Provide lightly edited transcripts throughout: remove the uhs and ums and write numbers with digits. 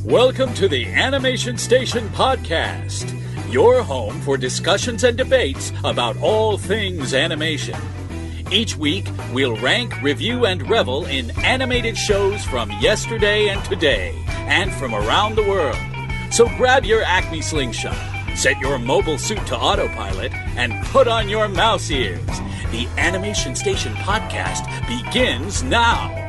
Welcome to the Animation Station Podcast, your home for discussions and debates about all things animation. Each week, we'll rank, review, and revel in animated shows from yesterday and today, and from around the world. So grab your Acme slingshot, set your mobile suit to autopilot, and put on your mouse ears. The Animation Station Podcast begins now.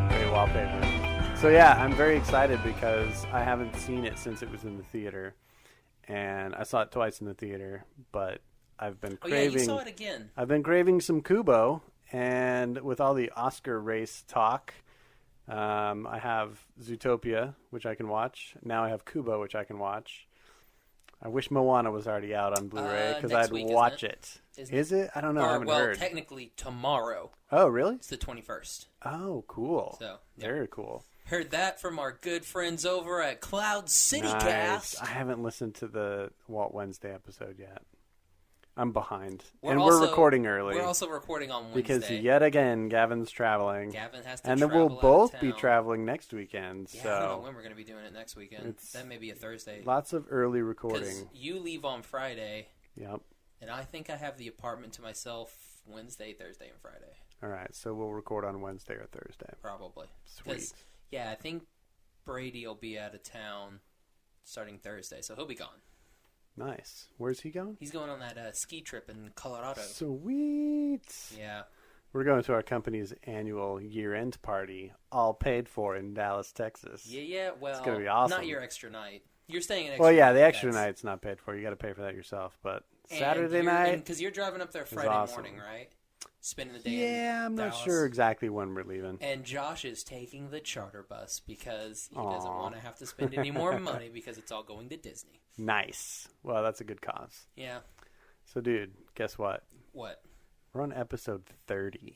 Great wallpaper. So yeah, I'm very excited because I haven't seen it since it was in the theater, and I saw it twice in the theater. But I've been craving. Oh yeah, you saw it again. I've been craving some Kubo, and with all the Oscar race talk, I have Zootopia, which I can watch. Now I have Kubo, which I can watch. I wish Moana was already out on Blu-ray because I'd watch it. Is it? I don't know. I haven't heard. Technically tomorrow. Oh, really? It's the 21st. Oh, cool. So very cool. Heard that from our good friends over at Cloud City Cast. I haven't listened to the Walt Wednesday episode yet. I'm behind. We're recording early. We're also recording on Wednesday. Because yet again, Gavin's traveling. Gavin has to and travel then we'll both out be of town. traveling next weekend. Yeah, so I don't know when we're going to be doing it next weekend. That may be a Thursday. Lots of early recording. Because you leave on Friday. Yep. And I think I have the apartment to myself Wednesday, Thursday, and Friday. All right, so we'll record on Wednesday or Thursday. Probably. Sweet. Yeah, I think Brady will be out of town starting Thursday, so he'll be gone. Nice. Where's he going? He's going on that ski trip in Colorado. Sweet. Yeah. We're going to our company's annual year-end party, all paid for in Dallas, Texas. Yeah. Well, it's going to be awesome. Not your extra night. You're staying an extra night. Well, yeah, night, the extra night's not paid for. You got to pay for that yourself. But Saturday night, because you're driving up there Friday morning, right? Spending the day. Yeah, I'm Dallas. not sure exactly when we're leaving. And Josh is taking the charter bus because he doesn't want to have to spend any more money because it's all going to Disney. Nice. Well, that's a good cause. Yeah. So, dude, guess what? What? We're on episode 30.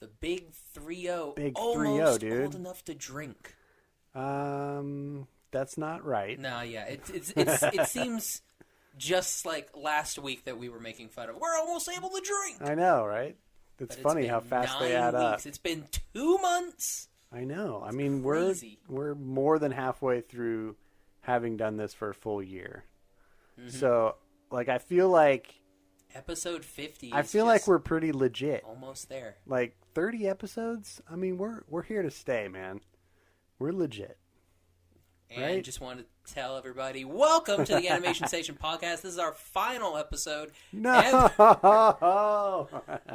The big 3-0. Big 3-0, almost dude. Old enough to drink. That's not right. No, yeah. It seems just like last week that we were making fun of. We're almost able to drink. I know, right? It's funny how fast they add up. It's been 2 months. I know. It's crazy. We're more than halfway through having done this for a full year. Mm-hmm. So, I feel like episode 50. I feel like we're pretty legit. Almost there. 30 episodes. We're here to stay, man. We're legit. And right? Just wanted to tell everybody, welcome to the Animation Station Podcast. This is our final episode. No.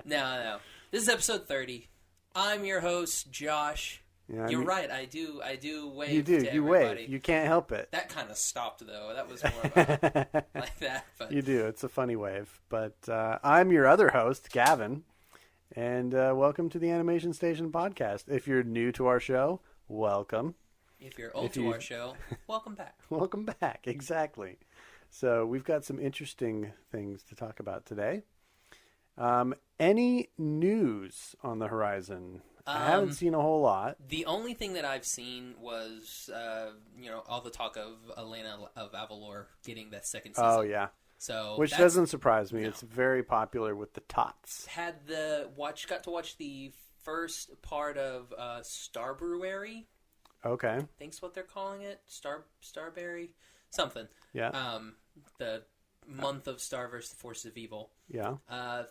No. This is episode 30. I'm your host, Josh. Yeah, You're right. I do wave. You do. To you everybody. wave. You can't help it. That kind of stopped though. That was more about like that. But you do. It's a funny wave. But I'm your other host, Gavin, and welcome to the Animation Station Podcast. If you're new to our show, welcome. If you're old to our show, welcome back. Welcome back. Exactly. So we've got some interesting things to talk about today. Any news on the horizon? I haven't seen a whole lot. The only thing that I've seen was, all the talk of Elena of Avalor getting that second season. Oh, yeah. So which doesn't surprise me. No. It's very popular with the tots. Got to watch the first part of Star Brewery. Okay. I think's what they're calling it. Starberry? Something. Yeah. The month of Star versus the Forces of Evil. Yeah.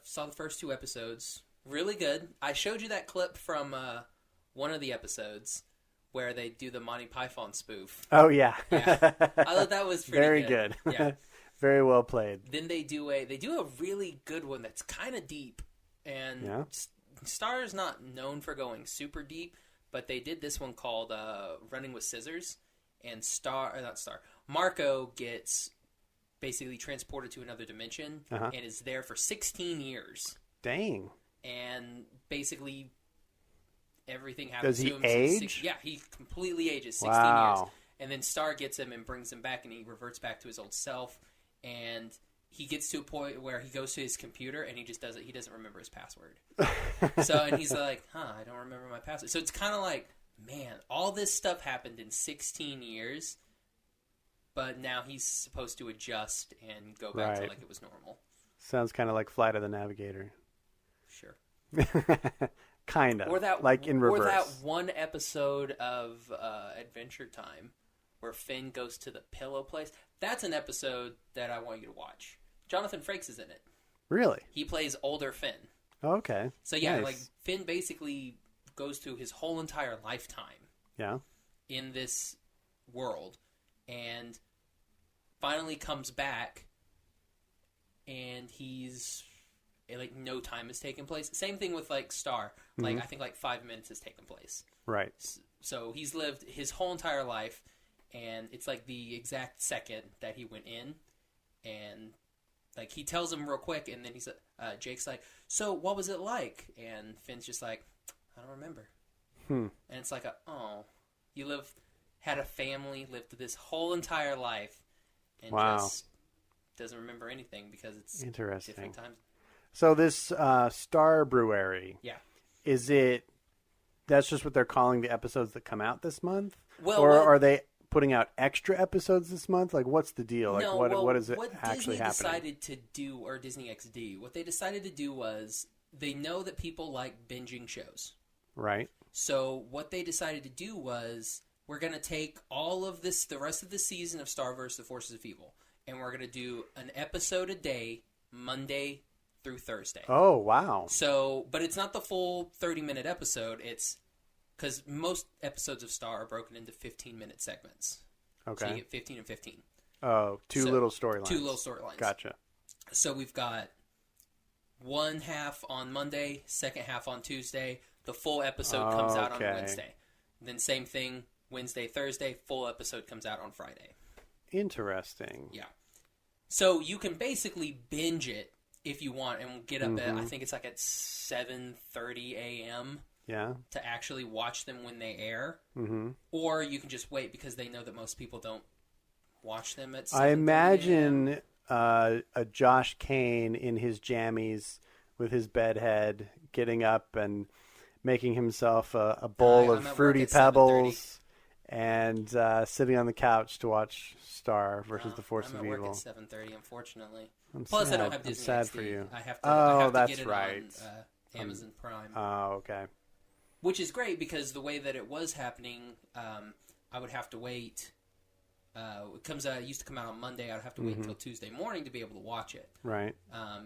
Saw the first 2 episodes. Really good. I showed you that clip from one of the episodes where they do the Monty Python spoof. Oh, yeah. Yeah. I thought that was pretty very good. Yeah. Very well played. Then they do a really good one that's kind of deep. And Star is not known for going super deep, but they did this one called Running with Scissors. And Marco gets basically transported to another dimension and is there for 16 years. Dang. And basically everything happens to him. Does he age? Yeah, he completely ages 16 wow. years. And then Star gets him and brings him back, and he reverts back to his old self. And he gets to a point where he goes to his computer and he just doesn't. He doesn't remember his password. And he's like, I don't remember my password. So it's kind of like, man, all this stuff happened in 16 years, but now he's supposed to adjust and go back to like it was normal. Sounds kind of like Flight of the Navigator. Sure. Kind of. Or that, like in reverse. Or that one episode of Adventure Time where Finn goes to the pillow place. That's an episode that I want you to watch. Jonathan Frakes is in it. Really? He plays older Finn. Okay. So yeah, nice. like Finn basically goes through his whole entire lifetime. Yeah. In this world, and finally comes back, and he's like no time has taken place. Same thing with like Star. Like I think like 5 minutes has taken place. Right. So he's lived his whole entire life, and it's like the exact second that he went in, and like he tells him real quick, and then he's Jake's like, so what was it like? And Finn's just like, I don't remember. And it's like you had a family, lived this whole entire life, and just doesn't remember anything because it's interesting. Different times. So this Star Brewery, is it? That's just what they're calling the episodes that come out this month, are they putting out extra episodes this month? Like, what's the deal? Like, what is it actually happening? What Disney decided to do, or Disney XD, what they decided to do was they know that people like binging shows. Right. So what they decided to do was, we're going to take all of this, the rest of the season of Star vs. the Forces of Evil, and we're going to do an episode a day, Monday through Thursday. Oh, wow. So, but it's not the full 30-minute episode. It's because most episodes of Star are broken into 15-minute segments. Okay. So you get 15 and 15. Oh, two little storylines. Two little storylines. Gotcha. So we've got one half on Monday, second half on Tuesday. The full episode comes out on Wednesday. Then same thing, Wednesday, Thursday, full episode comes out on Friday. Interesting. Yeah. So you can basically binge it if you want, and get up at, I think it's like at 7:30 a.m. Yeah. To actually watch them when they air. Or you can just wait because they know that most people don't watch them at 7:30 I imagine a Josh Kane in his jammies with his bed head getting up and making himself a bowl of Fruity Pebbles and sitting on the couch to watch Star versus the Force of Evil. I'm at work at 7:30, unfortunately. Plus, I don't have Disney I'm sad XD. for you. I have to that's get it right. on Amazon Prime. Oh, okay. Which is great because the way that it was happening, I would have to wait. It used to come out on Monday. I'd have to wait until Tuesday morning to be able to watch it. Right.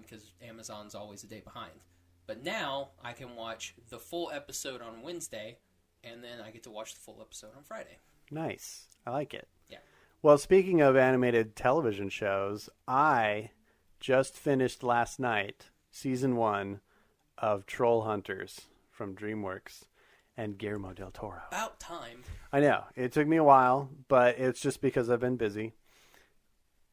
Because Amazon's always a day behind. But now I can watch the full episode on Wednesday, and then I get to watch the full episode on Friday. Nice. I like it. Yeah. Well, speaking of animated television shows, I just finished last night season 1 of Trollhunters from DreamWorks and Guillermo del Toro. About time. I know. It took me a while, but it's just because I've been busy.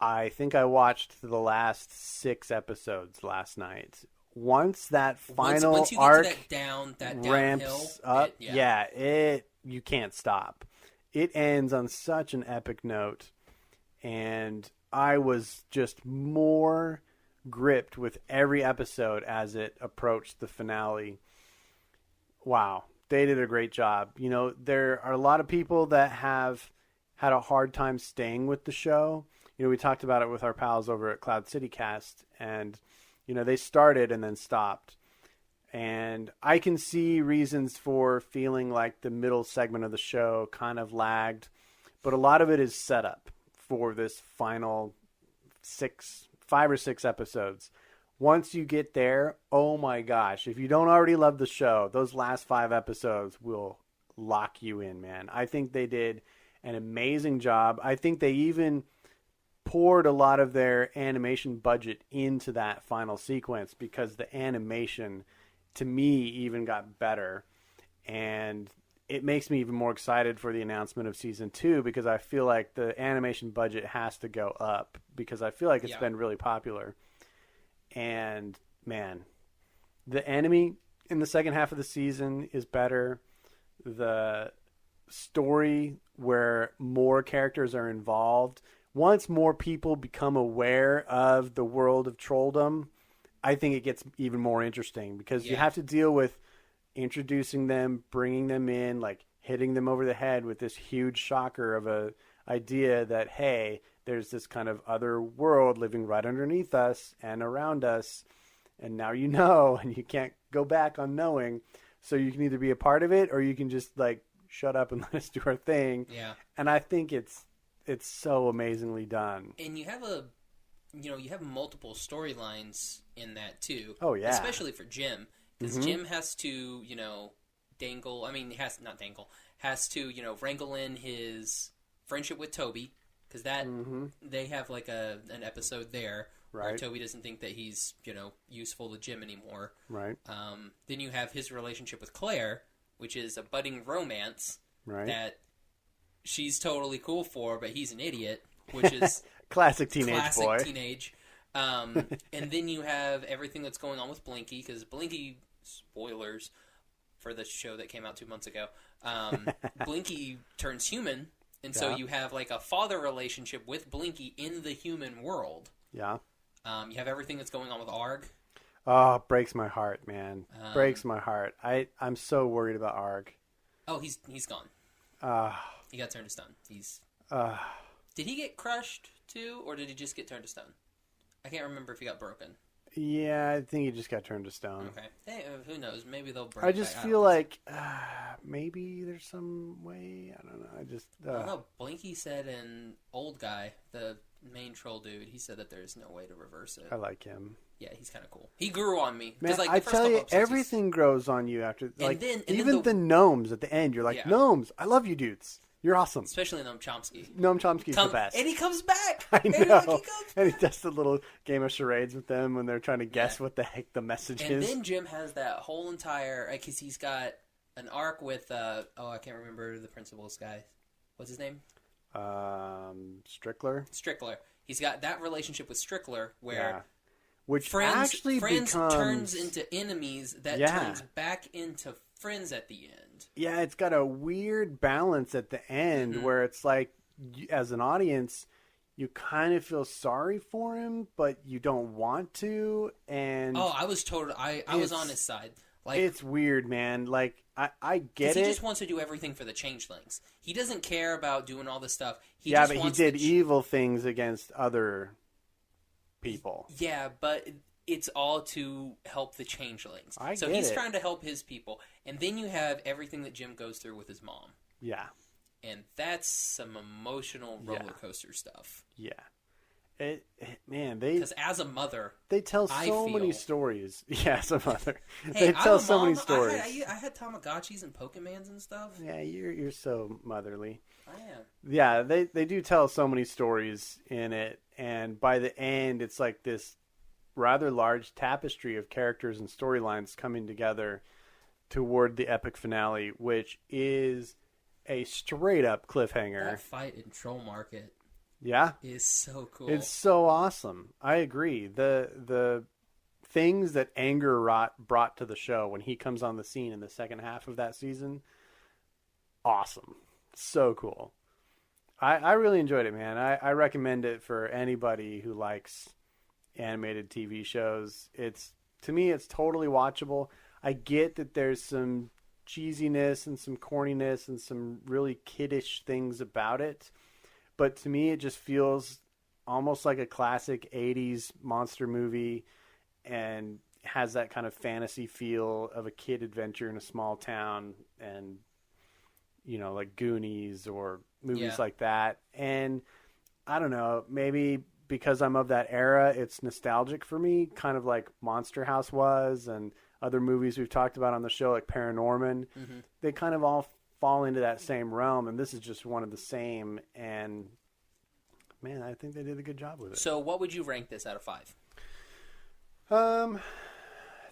I think I watched the last 6 episodes last night. Once that final once you arc get to that ramps up, you can't stop. It ends on such an epic note, and I was just more gripped with every episode as it approached the finale. Wow, they did a great job. You know, there are a lot of people that have had a hard time staying with the show. You know, we talked about it with our pals over at Cloud City Cast, and you know, they started and then stopped. And I can see reasons for feeling like the middle segment of the show kind of lagged. But a lot of it is set up for this final 5 or 6 episodes. Once you get there, oh my gosh, if you don't already love the show, those last 5 episodes will lock you in, man. I think they did an amazing job. I think they even poured a lot of their animation budget into that final sequence because the animation, to me, even got better. And it makes me even more excited for the announcement of season 2 because I feel like the animation budget has to go up because I feel like it's been really popular. And, man, the enemy in the second half of the season is better. The story where more characters are involved, once more people become aware of the world of trolldom, I think it gets even more interesting because you have to deal with introducing them, bringing them in, like hitting them over the head with this huge shocker of a idea that, hey, there's this kind of other world living right underneath us and around us. And now you know, and you can't go back on knowing. So you can either be a part of it or you can just like shut up and let us do our thing. Yeah. And I think it's so amazingly done. And you have multiple storylines in that too. Oh yeah. Especially for Jim. Because Jim has to, has to, wrangle in his friendship with Toby. Because they have like an episode there where Toby doesn't think that he's, useful to Jim anymore. Right. Then you have his relationship with Claire, which is a budding romance that she's totally cool for, but he's an idiot, which is classic teenage boy. And then you have everything that's going on with Blinky, because Blinky, spoilers for the show that came out 2 months ago, Blinky turns human, and so you have like a father relationship with Blinky in the human world. Yeah. You have everything that's going on with Arg. Oh, it breaks my heart, man. Breaks my heart. I'm so worried about Arg. Oh, he's gone. He got turned to stone. Did he get crushed too, or did he just get turned to stone? I can't remember if he got broken. Yeah, I think he just got turned to stone. Okay. Hey, who knows? Maybe they'll break. I just feel like maybe there's some way. I don't know. I don't know. Blinky said an old guy, the main troll dude, he said that there's no way to reverse it. I like him. Yeah, he's kind of cool. He grew on me. Man, like, I tell you, everything grows on you after. Like, even the gnomes at the end, you're like, gnomes, I love you dudes. You're awesome. Especially Noam Chomsky. Noam Chomsky's the best. And he comes back. I know. And he does the little game of charades with them when they're trying to guess what the heck the message is. And then Jim has that whole entire... Because he's got an arc with... I can't remember the principal's guy. What's his name? Strickler. Strickler. He's got that relationship with Strickler where... Yeah. Which friends becomes... turns into enemies that turns back into friends at the end. Yeah, it's got a weird balance at the end where it's like, as an audience, you kind of feel sorry for him, but you don't want to. And I was I was on his side. Like, it's weird, man. Like, I get it. He just wants to do everything for the changelings. He doesn't care about doing all this stuff. He did evil things against other people. Yeah, but it's all to help the changelings. So he's trying to help his people. And then you have everything that Jim goes through with his mom. Yeah. And that's some emotional roller coaster stuff. Yeah. Man, because as a mother, they tell so many stories. Yeah, as a mother, hey, they tell so many stories. I had Tamagotchis and Pokemans and stuff. Yeah, you're so motherly. I am. Yeah, they do tell so many stories in it, and by the end, it's like this rather large tapestry of characters and storylines coming together toward the epic finale, which is a straight up cliffhanger. That fight in Troll Market. Yeah, is so cool. It's so awesome. I agree. The things that Anger Rot brought to the show when he comes on the scene in the second half of that season, awesome. So cool. I really enjoyed it, man. I recommend it for anybody who likes animated TV shows. To me, it's totally watchable. I get that there's some cheesiness and some corniness and some really kiddish things about it. But to me, it just feels almost like a classic 80s monster movie and has that kind of fantasy feel of a kid adventure in a small town and, like Goonies or movies like that. And I don't know, maybe because I'm of that era, it's nostalgic for me, kind of like Monster House was and other movies we've talked about on the show like Paranorman. Mm-hmm. They kind of all fall into that same realm, and this is just one of the same, and man, I think they did a good job with it. So what would you rank this out of 5?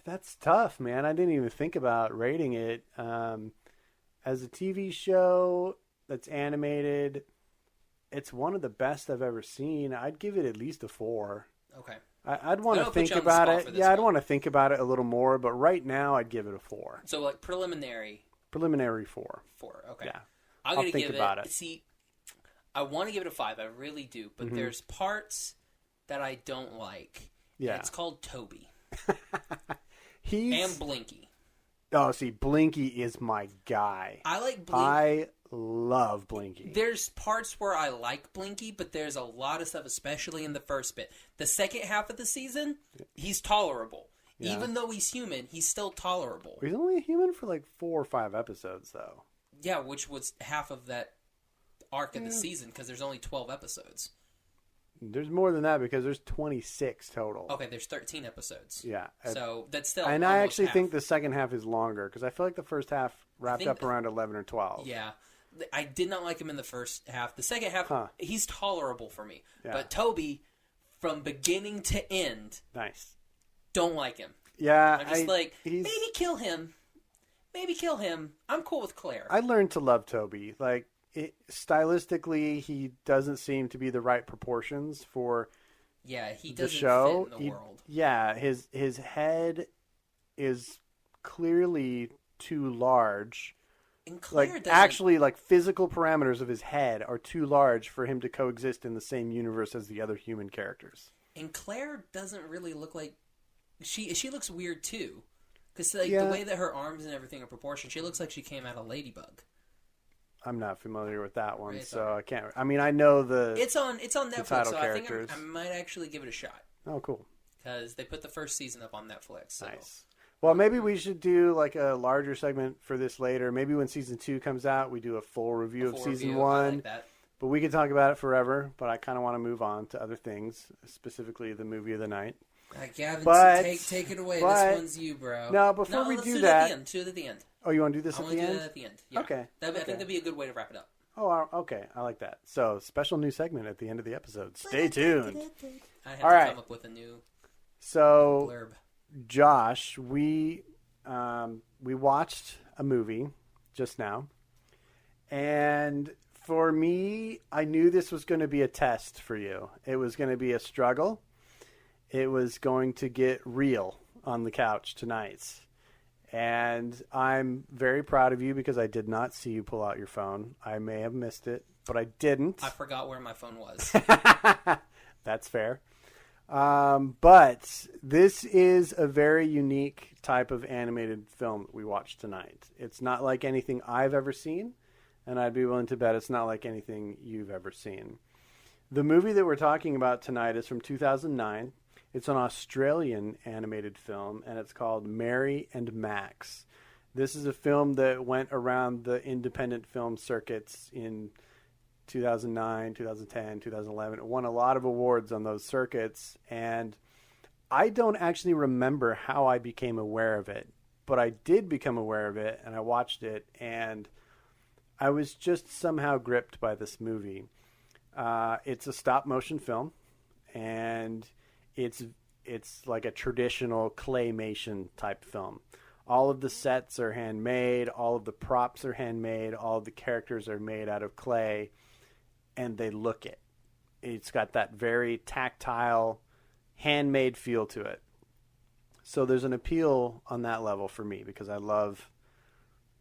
That's tough, man. I didn't even think about rating it. As a TV show that's animated, it's one of the best I've ever seen. I'd give it at least a 4. Okay. I'd want to think about it. Yeah, I'd want to think about it a little more, but right now I'd give it a 4. So like preliminary 4. 4, okay. Yeah. I'll think about it. See, I want to give it a 5. I really do. But there's parts that I don't like. Yeah. And it's called Toby. And Blinky. Oh, see, Blinky is my guy. I like Blinky. I love Blinky. There's parts where I like Blinky, but there's a lot of stuff, especially in the first bit. The second half of the season, he's tolerable. Yeah. Even though he's human, he's still tolerable. He's only a human for like 4 or 5 episodes, though. Yeah, which was half of that arc of the season, because there's only 12 episodes. There's more than that because there's 26 total. Okay, there's 13 episodes. Yeah. So that's still And I actually think the second half is longer because I feel like the first half wrapped up around 11 or 12. Yeah. I did not like him in the first half. The second half, he's tolerable for me. Yeah. But Toby, from beginning to end, don't like him. Yeah. I'm just maybe kill him. Maybe kill him. I'm cool with Claire. I learned to love Toby. Like, stylistically, he doesn't seem to be the right proportions for he the show. Fit in the world. Yeah, his head is clearly too large. And Claire actually, physical parameters of his head are too large for him to coexist in the same universe as the other human characters. And Claire doesn't really look like she looks weird too, because the way that her arms and everything are proportioned, she looks like she came out of Ladybug. I'm not familiar with that one, so I can't. I mean, I know it's on Netflix, so characters. I think I might actually give it a shot. Oh, cool! Because they put the first season up on Netflix. So. Nice. Well, maybe we should do a larger segment for this later. Maybe when season 2 comes out, we do a full review of season 1. I like that. But we could talk about it forever. But I kind of want to move on to other things, specifically the movie of the night. Gavin, take it away. This one's you, bro. No, before we do that, let's do it at the end. Oh, you want to do this at the end? I want to do that at the end. Yeah. Okay. I think that'd be a good way to wrap it up. Oh, okay. I like that. So, special new segment at the end of the episode. Stay tuned. I have to come up with a new blurb. Josh, we watched a movie just now, and for me, I knew this was going to be a test for you. It was going to be a struggle. It was going to get real on the couch tonight. And I'm very proud of you because I did not see you pull out your phone. I may have missed it, but I didn't. I forgot where my phone was. That's fair. But this is a very unique type of animated film that we watched tonight. It's not like anything I've ever seen, and I'd be willing to bet it's not like anything you've ever seen. The movie that we're talking about tonight is from 2009. It's an Australian animated film, and it's called Mary and Max. This is a film that went around the independent film circuits in 2009, 2010, 2011. It won a lot of awards on those circuits, and I don't actually remember how I became aware of it, but I did become aware of it, and I watched it, and I was just somehow gripped by this movie. It's a stop-motion film, and it's like a traditional claymation type film. All of the sets are handmade, all of the props are handmade, all of the characters are made out of clay, and they look it. It's got that very tactile, handmade feel to it. So there's an appeal on that level for me because I love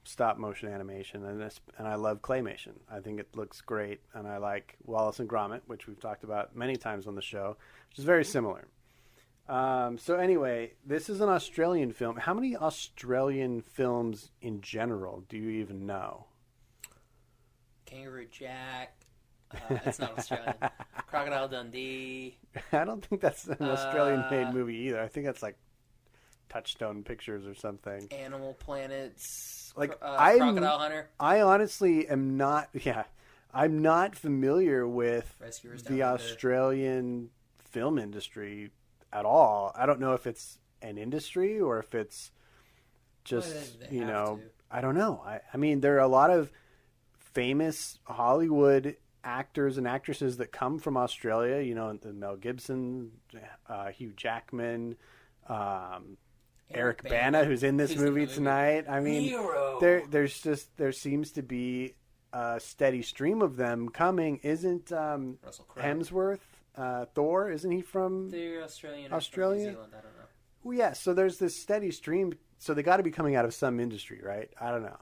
stop motion animation and I love claymation. I think it looks great, and I like Wallace and Gromit, which we've talked about many times on the show, which is very similar. So anyway, this is an Australian film. How many Australian films in general do you even know? Kangaroo Jack. That's not Australian. Crocodile Dundee. I don't think that's an Australian-made movie either. I think that's like Touchstone Pictures or something. Animal Planets. Crocodile Hunter. I honestly am not. Yeah, I'm not familiar with the Australian film industry at all. I don't know if it's an industry or if it's just I don't know. I mean, there are a lot of famous Hollywood actors and actresses that come from Australia. You know, Mel Gibson, Hugh Jackman, Eric Bana, who's in this movie tonight. I mean, there seems to be a steady stream of them coming. Isn't Hemsworth, Thor? Isn't he from Australia? New Zealand, I don't know. Well, yeah. So there's this steady stream. So they got to be coming out of some industry, right? I don't know.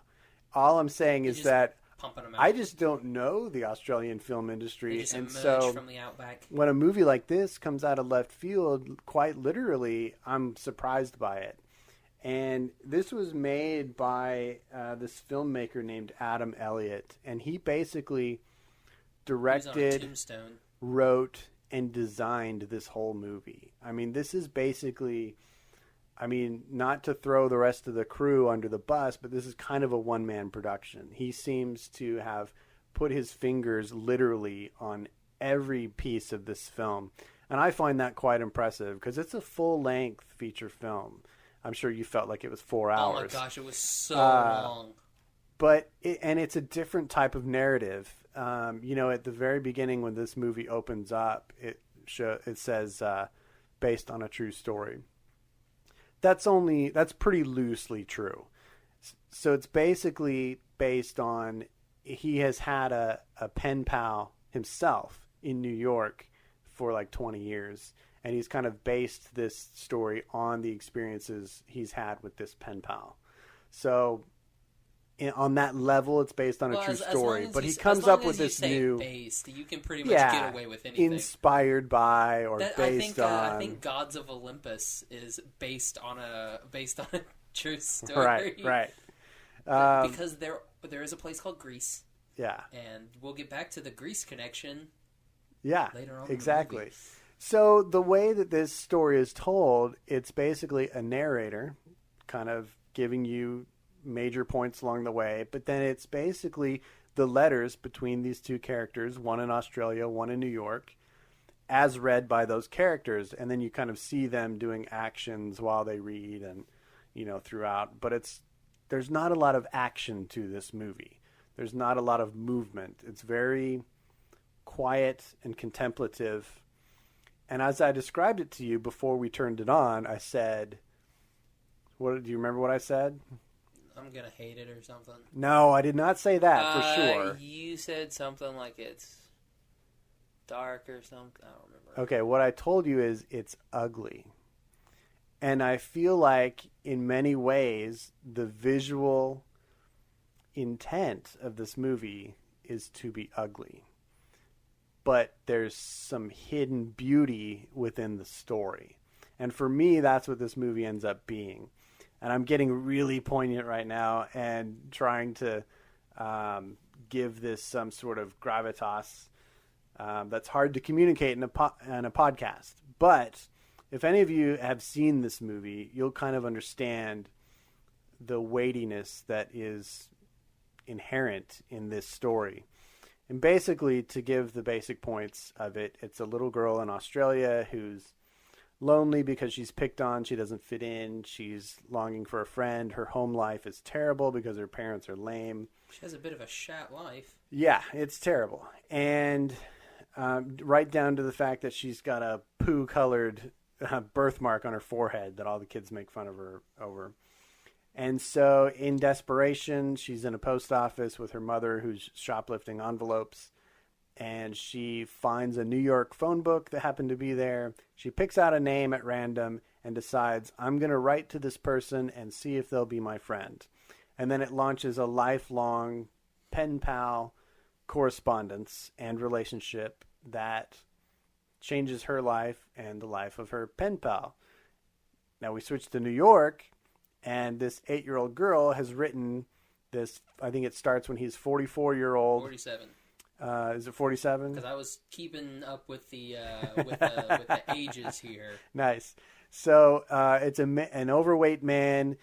All I'm saying is that pumping them out. I just don't know the Australian film industry. They just and emerge so from the outback. when a movie like this comes out of left field, quite literally, I'm surprised by it. And this was made by this filmmaker named Adam Elliott, and he basically directed, wrote, and designed this whole movie. I mean, this is basically, not to throw the rest of the crew under the bus, but this is kind of a one-man production. He seems to have put his fingers literally on every piece of this film. And I find that quite impressive because it's a full-length feature film. I'm sure you felt like it was 4 hours. Oh my gosh, it was so long. But it's a different type of narrative. At the very beginning when this movie opens up, it says based on a true story. That's pretty loosely true. So it's basically based on, he has had a pen pal himself in New York for like 20 years. And he's kind of based this story on the experiences he's had with this pen pal. So on that level, it's based on a true story. But he comes up with this new... based, you can pretty much get away with anything. Inspired by or based on... I think Gods of Olympus is based on a true story. Right. Because there is a place called Greece. Yeah. And we'll get back to the Greece connection later on exactly. in the movie. So the way that this story is told, it's basically a narrator kind of giving you major points along the way, but then it's basically the letters between these two characters, one in Australia, one in New York, as read by those characters, and then you kind of see them doing actions while they read and, throughout. But there's not a lot of action to this movie. There's not a lot of movement. It's very quiet and contemplative. And as I described it to you before we turned it on, I said, do you remember what I said? I'm going to hate it or something. No, I did not say that, for sure. You said something like it's dark or something. I don't remember. Okay, what I told you is it's ugly. And I feel like in many ways, the visual intent of this movie is to be ugly. But there's some hidden beauty within the story. And for me, that's what this movie ends up being. And I'm getting really poignant right now and trying to give this some sort of gravitas that's hard to communicate in a podcast. But if any of you have seen this movie, you'll kind of understand the weightiness that is inherent in this story. And basically, to give the basic points of it, it's a little girl in Australia who's lonely because she's picked on. She doesn't fit in. She's longing for a friend. Her home life is terrible because her parents are lame. She has a bit of a shat life. Yeah, it's terrible. And right down to the fact that she's got a poo-colored birthmark on her forehead that all the kids make fun of her over. And so in desperation, she's in a post office with her mother who's shoplifting envelopes. And she finds a New York phone book that happened to be there. She picks out a name at random and decides, I'm going to write to this person and see if they'll be my friend. And then it launches a lifelong pen pal correspondence and relationship that changes her life and the life of her pen pal. Now we switch to New York. And this 8-year-old girl has written this, I think it starts when he's 44-year-old. 47. Is it 47? Because I was keeping up with the with the ages here. Nice. So it's an overweight man,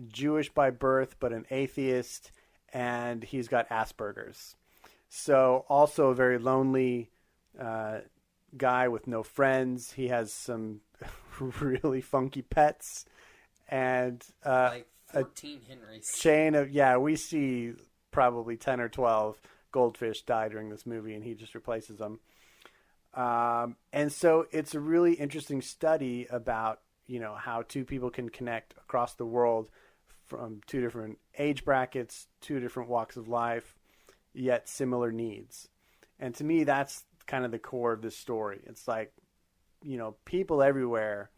Jewish by birth, but an atheist, and he's got Asperger's. So also a very lonely guy with no friends. He has some really funky pets. And like 14 Henrys. Chain of, we see probably 10 or 12 goldfish die during this movie, and he just replaces them. And so it's a really interesting study about, how two people can connect across the world from two different age brackets, two different walks of life, yet similar needs. And to me, that's kind of the core of this story. It's like, people everywhere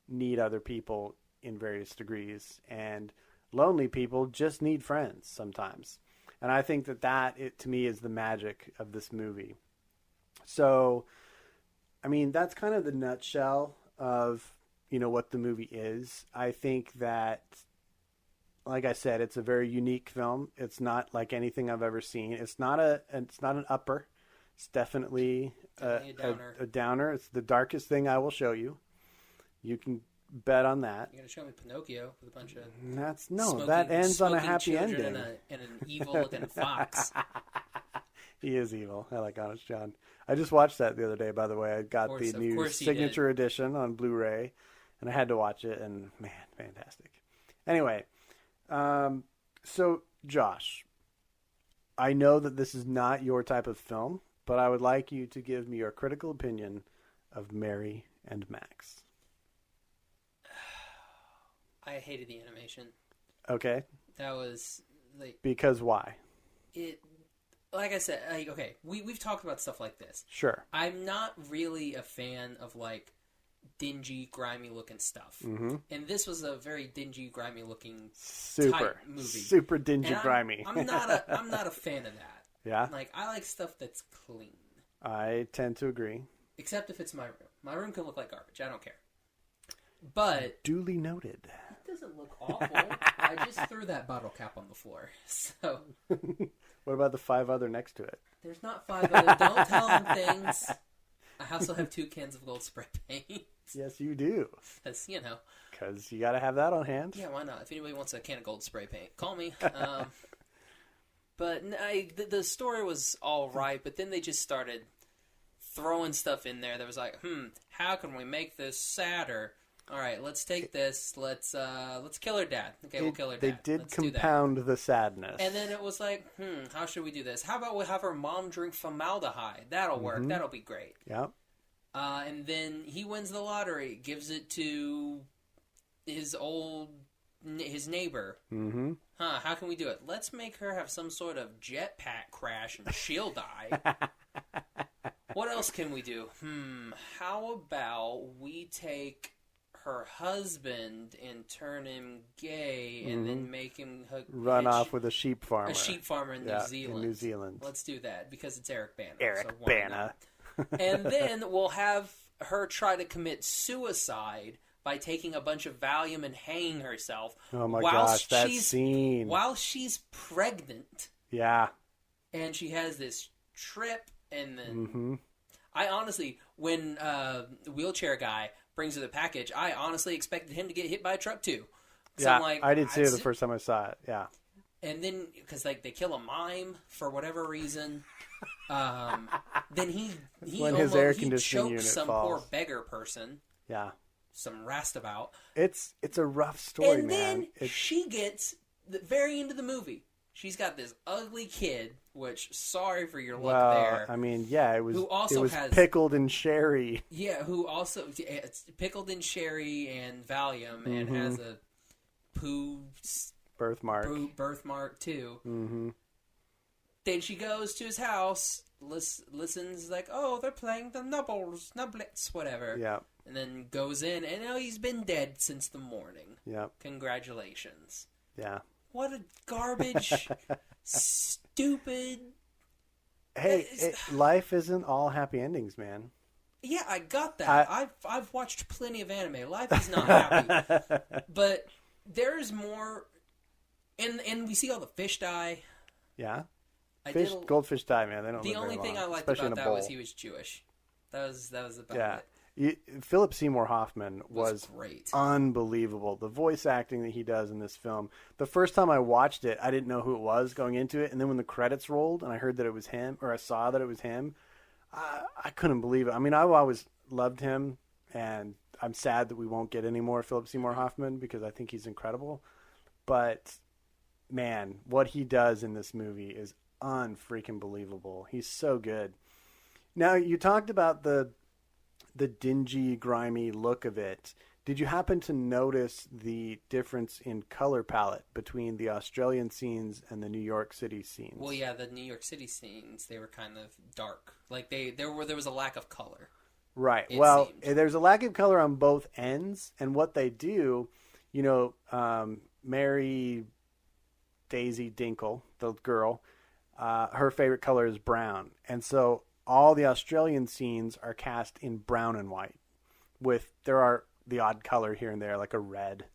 need other people in various degrees, and lonely people just need friends sometimes. And I think that to me is the magic of this movie. So, I mean, that's kind of the nutshell of, what the movie is. I think that, like I said, it's a very unique film. It's not like anything I've ever seen. It's not an upper. It's definitely a downer. It's the darkest thing I will show you. You can bet on that. You're gonna show me Pinocchio with a bunch of that ends on a happy ending and an evil-looking fox. He is evil. I like Honest John. I just watched that the other day. By the way, I got the new signature edition on Blu-ray, and I had to watch it. And man, fantastic. Anyway, so Josh, I know that this is not your type of film, but I would like you to give me your critical opinion of Mary and Max. I hated the animation. Okay. That was because why? Like I said, okay, we've talked about stuff like this. Sure. I'm not really a fan of dingy, grimy looking stuff. Mm-hmm. And this was a very dingy, grimy looking type movie. Super dingy, grimy. I'm not a fan of that. Yeah. I like stuff that's clean. I tend to agree. Except if it's my room. My room can look like garbage. I don't care. But duly noted. It doesn't look awful. I just threw that bottle cap on the floor. So what about the 5 other next to it? There's not 5 other. Don't tell them things. I also have 2 cans of gold spray paint. Yes, you do. Because, Because you got to have that on hand. Yeah, why not? If anybody wants a can of gold spray paint, call me. But the story was all right, but then they just started throwing stuff in there that was like, how can we make this sadder? All right, let's take this. Let's kill her dad. Okay, we'll kill her dad. They did compound the sadness. And then it was like, how should we do this? How about we have her mom drink formaldehyde? That'll work. Mm-hmm. That'll be great. Yep. And then he wins the lottery, gives it to his neighbor. Mm-hmm. How can we do it? Let's make her have some sort of jetpack crash and she'll die. What else can we do? How about we take her husband and turn him gay and then make him run off with a sheep farmer. A sheep farmer in New Zealand. In New Zealand. Let's do that because it's Eric Bana. Eric Bana. And then we'll have her try to commit suicide by taking a bunch of Valium and hanging herself. Oh my gosh, that scene. While she's pregnant. Yeah. And she has this trip and then... I honestly, when the wheelchair guy brings her the package, I honestly expected him to get hit by a truck too. So yeah, I did too the first time I saw it. Yeah. And then, because they kill a mime for whatever reason, then he chokes some poor beggar person. Yeah. Some roustabout. It's a rough story, and man. Then she gets the very end of the movie. She's got this ugly kid, which, sorry for your luck there. I mean, yeah, it was pickled in sherry. Yeah, it's pickled in sherry and Valium and has a poo birthmark too. Mm-hmm. Then she goes to his house, listens like, oh, they're playing the nublets, whatever. Yeah. And then goes in, and he's been dead since the morning. Yeah. Congratulations. Yeah. What a garbage, stupid... Hey, life isn't all happy endings, man. Yeah, I got that. I've watched plenty of anime. Life is not happy. But there's more... And we see all the fish die. Yeah. Goldfish die, man. They don't The only thing I liked about that was he was Jewish. That was about it. Philip Seymour Hoffman was great. Unbelievable. The voice acting that he does in this film. The first time I watched it, I didn't know who it was going into it. And then when the credits rolled and I heard that it was him, or I saw that it was him, I couldn't believe it. I mean, I've always loved him, and I'm sad that we won't get any more Philip Seymour Hoffman because I think he's incredible. But, man, what he does in this movie is unfreaking believable. He's so good. Now, you talked about the dingy, grimy look of it. Did you happen to notice the difference in color palette between the Australian scenes and the New York City scenes? Well, yeah, the New York City scenes, they were kind of dark. Like there was a lack of color. Right. Well, there's a lack of color on both ends, and what they do, Mary Daisy Dinkle, the girl, her favorite color is brown. And so all the Australian scenes are cast in brown and white. There are the odd color here and there, like a red.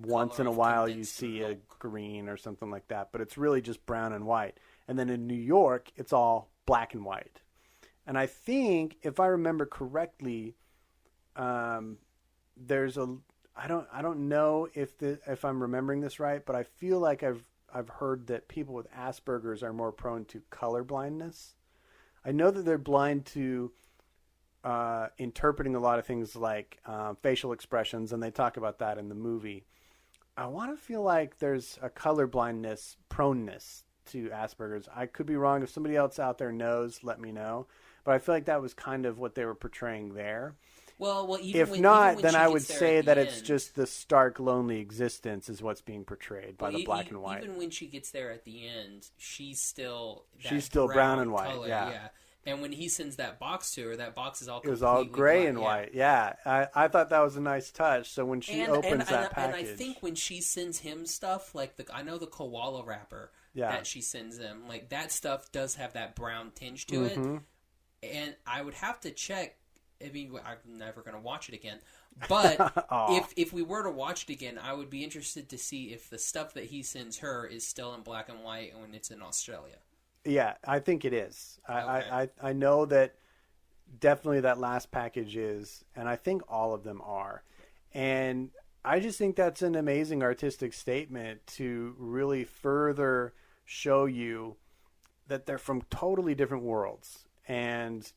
Once in a while you see a green or something like that, but it's really just brown and white. And then in New York, it's all black and white. And I think, if I remember correctly, there's I don't know if I'm remembering this right, but I feel like I've heard that people with Asperger's are more prone to color blindness. I know that they're blind to interpreting a lot of things like facial expressions, and they talk about that in the movie. I want to feel like there's a color blindness proneness to Asperger's. I could be wrong. If somebody else out there knows, let me know. But I feel like that was kind of what they were portraying there. Well, if not, then I would say that it's just the stark, lonely existence is what's being portrayed by the black and white. Even when she gets there at the end, she's still brown and white. Color, yeah. And when he sends that box to her, that box is all it was all gray and white. Yeah, I thought that was a nice touch. So when she opens that package, and I think when she sends him stuff like I know the koala wrapper that she sends him, like that stuff does have that brown tinge to it. And I would have to check. I mean, I'm never going to watch it again. But if we were to watch it again, I would be interested to see if the stuff that he sends her is still in black and white when it's in Australia. Yeah, I think it is. Okay. I know that definitely that last package is, and I think all of them are. And I just think that's an amazing artistic statement to really further show you that they're from totally different worlds. And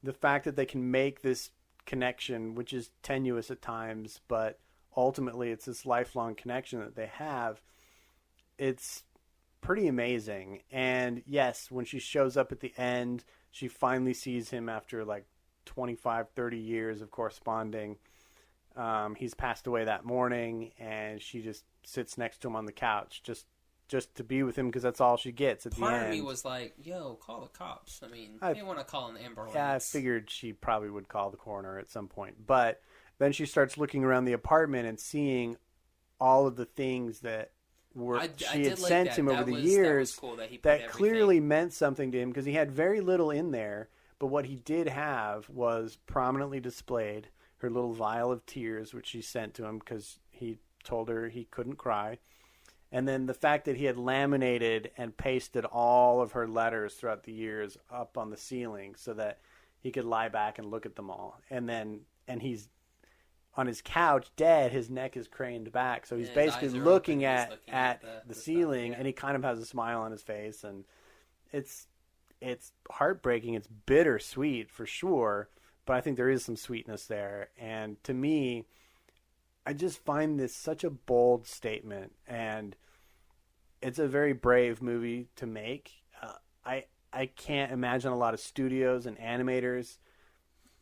the fact that they can make this connection, which is tenuous at times, but ultimately it's this lifelong connection that they have, it's pretty amazing. And yes, when she shows up at the end, she finally sees him after like 25, 30 years of corresponding. He's passed away that morning, and she just sits next to him on the couch just to be with him, because that's all she gets at the end. Part of me was like, yo, call the cops. I mean, they want to call an ambulance. Yeah, I figured she probably would call the coroner at some point. But then she starts looking around the apartment and seeing all of the things that she had sent him over the years that clearly meant something to him, because he had very little in there. But what he did have was prominently displayed her little vial of tears, which she sent to him because he told her he couldn't cry. And then the fact that he had laminated and pasted all of her letters throughout the years up on the ceiling so that he could lie back and look at them all. And he's on his couch dead, his neck is craned back. So he's basically looking at the ceiling, and he kind of has a smile on his face. And it's heartbreaking. It's bittersweet for sure, but I think there is some sweetness there. And to me, I just find this such a bold statement, and it's a very brave movie to make. I can't imagine a lot of studios and animators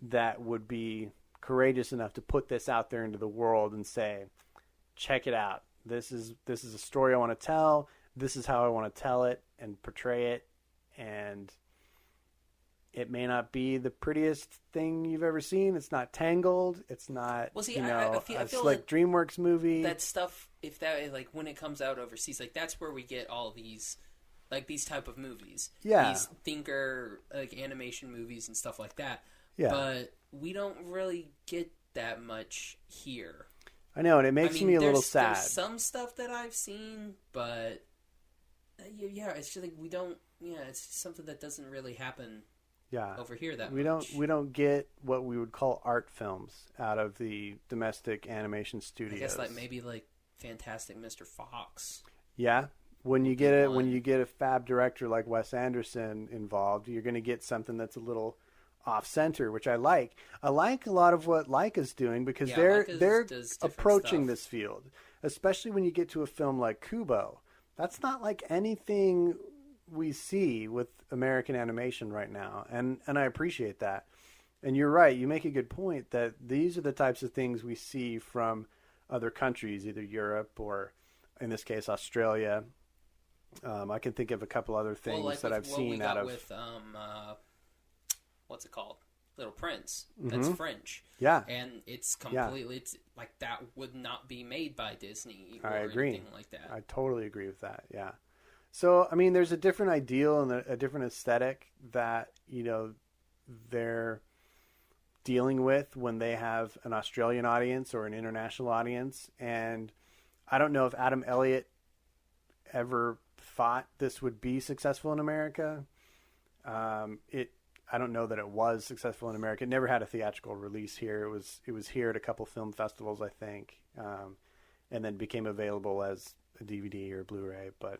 that would be courageous enough to put this out there into the world and say, check it out. This is a story I want to tell. This is how I want to tell it and portray it. And it may not be the prettiest thing you've ever seen. It's not Tangled. It's not, I feel a slick DreamWorks movie. That stuff, if that, like, when it comes out overseas, like, that's where we get all these, like, these type of movies. Yeah. These thinker, like, animation movies and stuff like that. Yeah. But we don't really get that much here. I know, and it makes me a little sad. There's some stuff that I've seen, but, yeah, it's just like we don't, it's just something that doesn't really happen. Yeah, over here that much. We don't get what we would call art films out of the domestic animation studios. I guess maybe Fantastic Mr. Fox. Yeah, when you get a fab director like Wes Anderson involved, you're going to get something that's a little off center, which I like. I like a lot of what Leica's doing, because they're approaching this field, especially when you get to a film like Kubo. That's not like anything we see with American animation right now, and I appreciate that. And you're right, you make a good point that these are the types of things we see from other countries, either Europe or in this case Australia. I can think of a couple other things that I've seen out of with what's it called, Little Prince. That's French. Yeah, and it's completely it's like that would not be made by Disney or I agree. anything like that. I totally agree with that. Yeah. So, I mean, there's a different ideal and a different aesthetic that, they're dealing with when they have an Australian audience or an international audience. And I don't know if Adam Elliott ever thought this would be successful in America. I don't know that it was successful in America. It never had a theatrical release here. It was here at a couple film festivals, I think, and then became available as a DVD or Blu-ray. But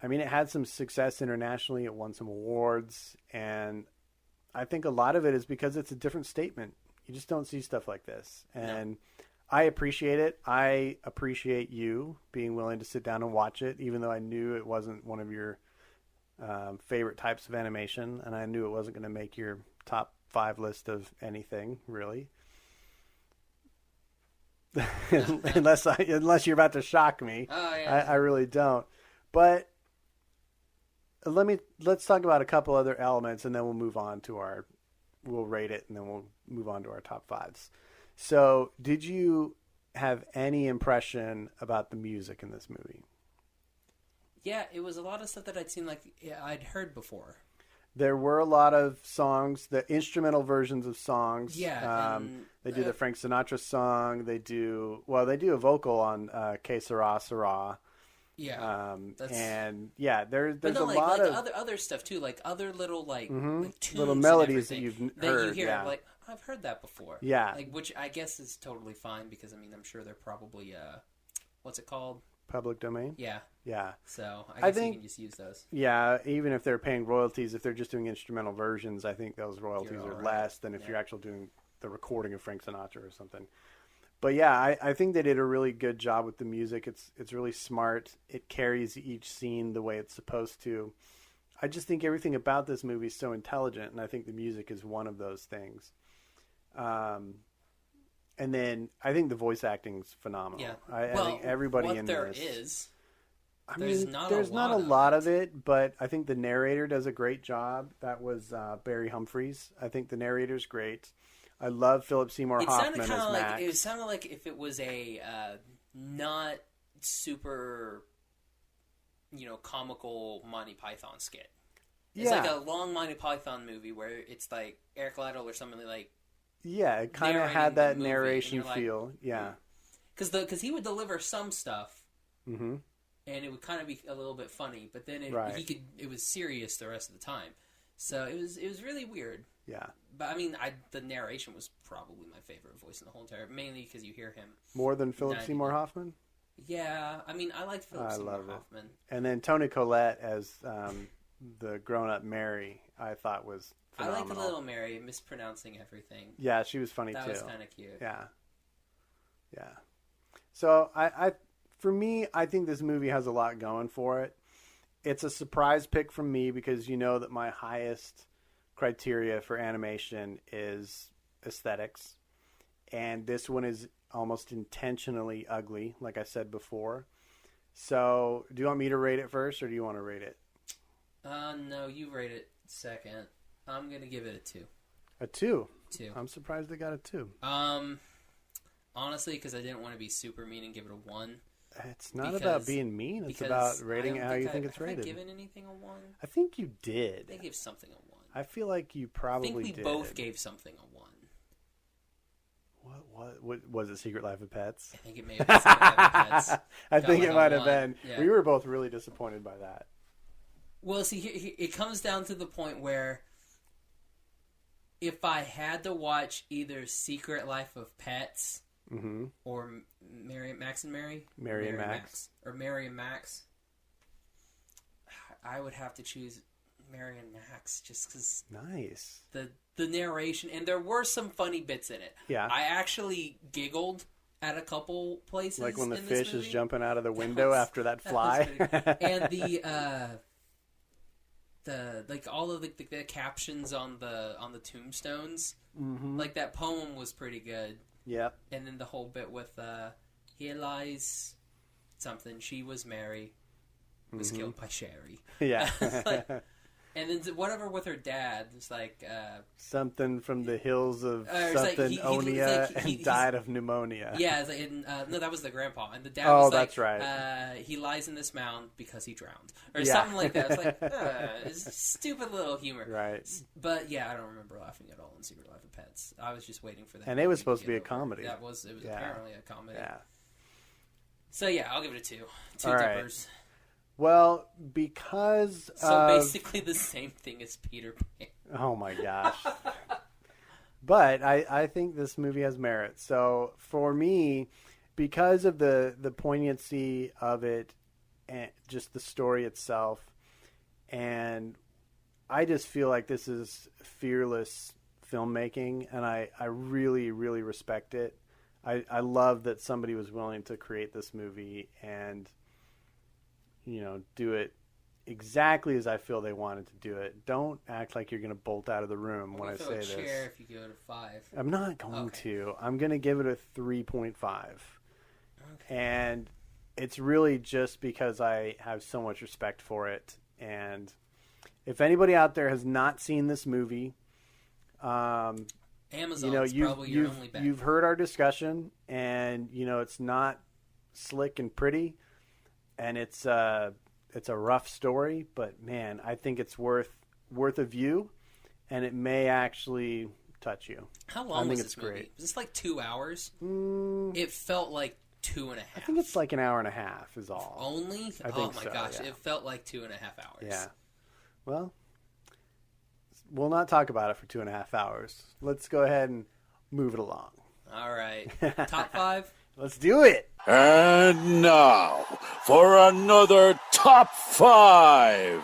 I mean, it had some success internationally. It won some awards, and I think a lot of it is because it's a different statement. You just don't see stuff like this, and no. I appreciate it. I appreciate you being willing to sit down and watch it, even though I knew it wasn't one of your favorite types of animation, and I knew it wasn't going to make your top 5 list of anything, really. unless you're about to shock me. Oh, yeah. I really don't. But let's talk about a couple other elements, and then we'll move on to we'll rate it, and then we'll move on to our top 5s. So, did you have any impression about the music in this movie? Yeah, it was a lot of stuff that I'd heard before. There were a lot of songs, the instrumental versions of songs. Yeah. They do the Frank Sinatra song. They do a vocal on Que Sera Sera. Yeah. And yeah, there's a like, lot of other stuff too, like other little like tunes, little melodies that you've heard. You hear, yeah. like, I've heard that before. Yeah. Like, which I guess is totally fine because I mean I'm sure they're probably what's it called? Public domain. Yeah. Yeah. So I guess you can just use those. Yeah, even if they're paying royalties, if they're just doing instrumental versions, I think those royalties are less than if you're actually doing the recording of Frank Sinatra or something. But yeah, I think they did a really good job with the music. It's really smart. It carries each scene the way it's supposed to. I just think everything about this movie is so intelligent, and I think the music is one of those things. And then I think the voice acting's phenomenal. Yeah. I think everybody in there this. Is. I mean, there's not a lot of it, but I think the narrator does a great job. That was Barry Humphries. I think the narrator's great. I love Philip Seymour Hoffman as Max. It sounded like if it was a not super, comical Monty Python skit. It's like a long Monty Python movie where it's like Eric Idle or something like. Yeah, it kind of had that narration feel. Yeah, because he would deliver some stuff, mm-hmm. and it would kind of be a little bit funny, but then it was serious the rest of the time. So it was really weird. Yeah, but I mean, the narration was probably my favorite voice in the whole entire, mainly because you hear him more than Philip Seymour Hoffman. Yeah, I mean, I like Philip Seymour Hoffman, and then Toni Collette as the grown-up Mary. I thought was phenomenal. I like the little Mary mispronouncing everything. Yeah, she was funny too. That was kind of cute. Yeah. So for me, I think this movie has a lot going for it. It's a surprise pick from me because you know that my highest criteria for animation is aesthetics, and this one is almost intentionally ugly, like I said before. So, do you want me to rate it first, or do you want to rate it? No, you rate it second. I'm gonna give it a 2. A 2? 2. I'm surprised they got a 2. Honestly, because I didn't want to be super mean and give it a 1. It's not about being mean. It's about rating it how you think it's rated. Have I given anything a 1? I think you did. I gave something a 1. I feel like you probably did. I think we both gave something a 1. What was it? Secret Life of Pets? I think it may have been Secret Life of Pets. I think it might have been. Yeah. We were both really disappointed by that. Well, see, it comes down to the point where if I had to watch either Secret Life of Pets or Mary and Max, I would have to choose Mary and Max just because nice the narration, and there were some funny bits in it. Yeah, I actually giggled at a couple places, like when the in fish this movie. Is jumping out of the window after that fly, and the like all of the captions on the tombstones, like that poem was pretty good. Yep. And then the whole bit with here lies something, she was Mary, was killed by Sherry. Yeah. And then whatever with her dad, it's like... something from the hills of something, Onia, and died of pneumonia. Yeah, it's like, no, that was the grandpa. And the dad was like... that's right. He lies in this mound because he drowned. Or something like that. It's like, it's stupid little humor. Right. But yeah, I don't remember laughing at all in Secret Life of Pets. I was just waiting for that. And it was supposed to be a comedy. It was apparently a comedy. Yeah. So yeah, I'll give it a 2. 2 all dippers. Right. Well, because basically the same thing as Peter Pan. Oh my gosh. But I think this movie has merit. So for me, because of the poignancy of it and just the story itself, and I just feel like this is fearless filmmaking, and I really, really respect it. I love that somebody was willing to create this movie and do it exactly as I feel they wanted to do it. Don't act like you're going to bolt out of the room when I say this. Chair if you go to 5. I'm not going to. I'm going to give it a 3.5. Okay. And it's really just because I have so much respect for it. And if anybody out there has not seen this movie, Amazon is probably your only bet. You've heard our discussion, and it's not slick and pretty. And it's a rough story, but man, I think it's worth a view, and it may actually touch you. How long was this movie? Great. Was this like 2 hours? It felt like 2.5. I think it's like an hour and a half is all. Only? I think my so, gosh, yeah. It felt like 2.5 hours. Yeah. Well, we'll not talk about it for 2.5 hours. Let's go ahead and move it along. All right. Top 5? Let's do it. And now for another Top 5.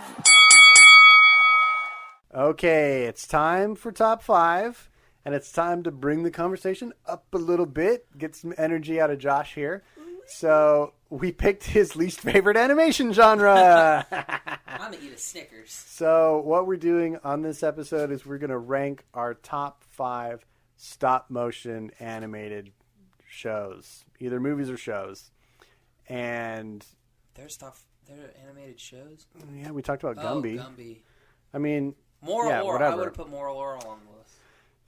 Okay, it's time for Top 5, and it's time to bring the conversation up a little bit, get some energy out of Josh here. So we picked his least favorite animation genre. I'm going to eat a Snickers. So what we're doing on this episode is we're going to rank our top 5 stop-motion animated shows, either movies or shows. And they're animated shows? Yeah, we talked about Gumby. Gumby. I mean, Moral Laurel. whatever. I would have put Moral Laurel on the list.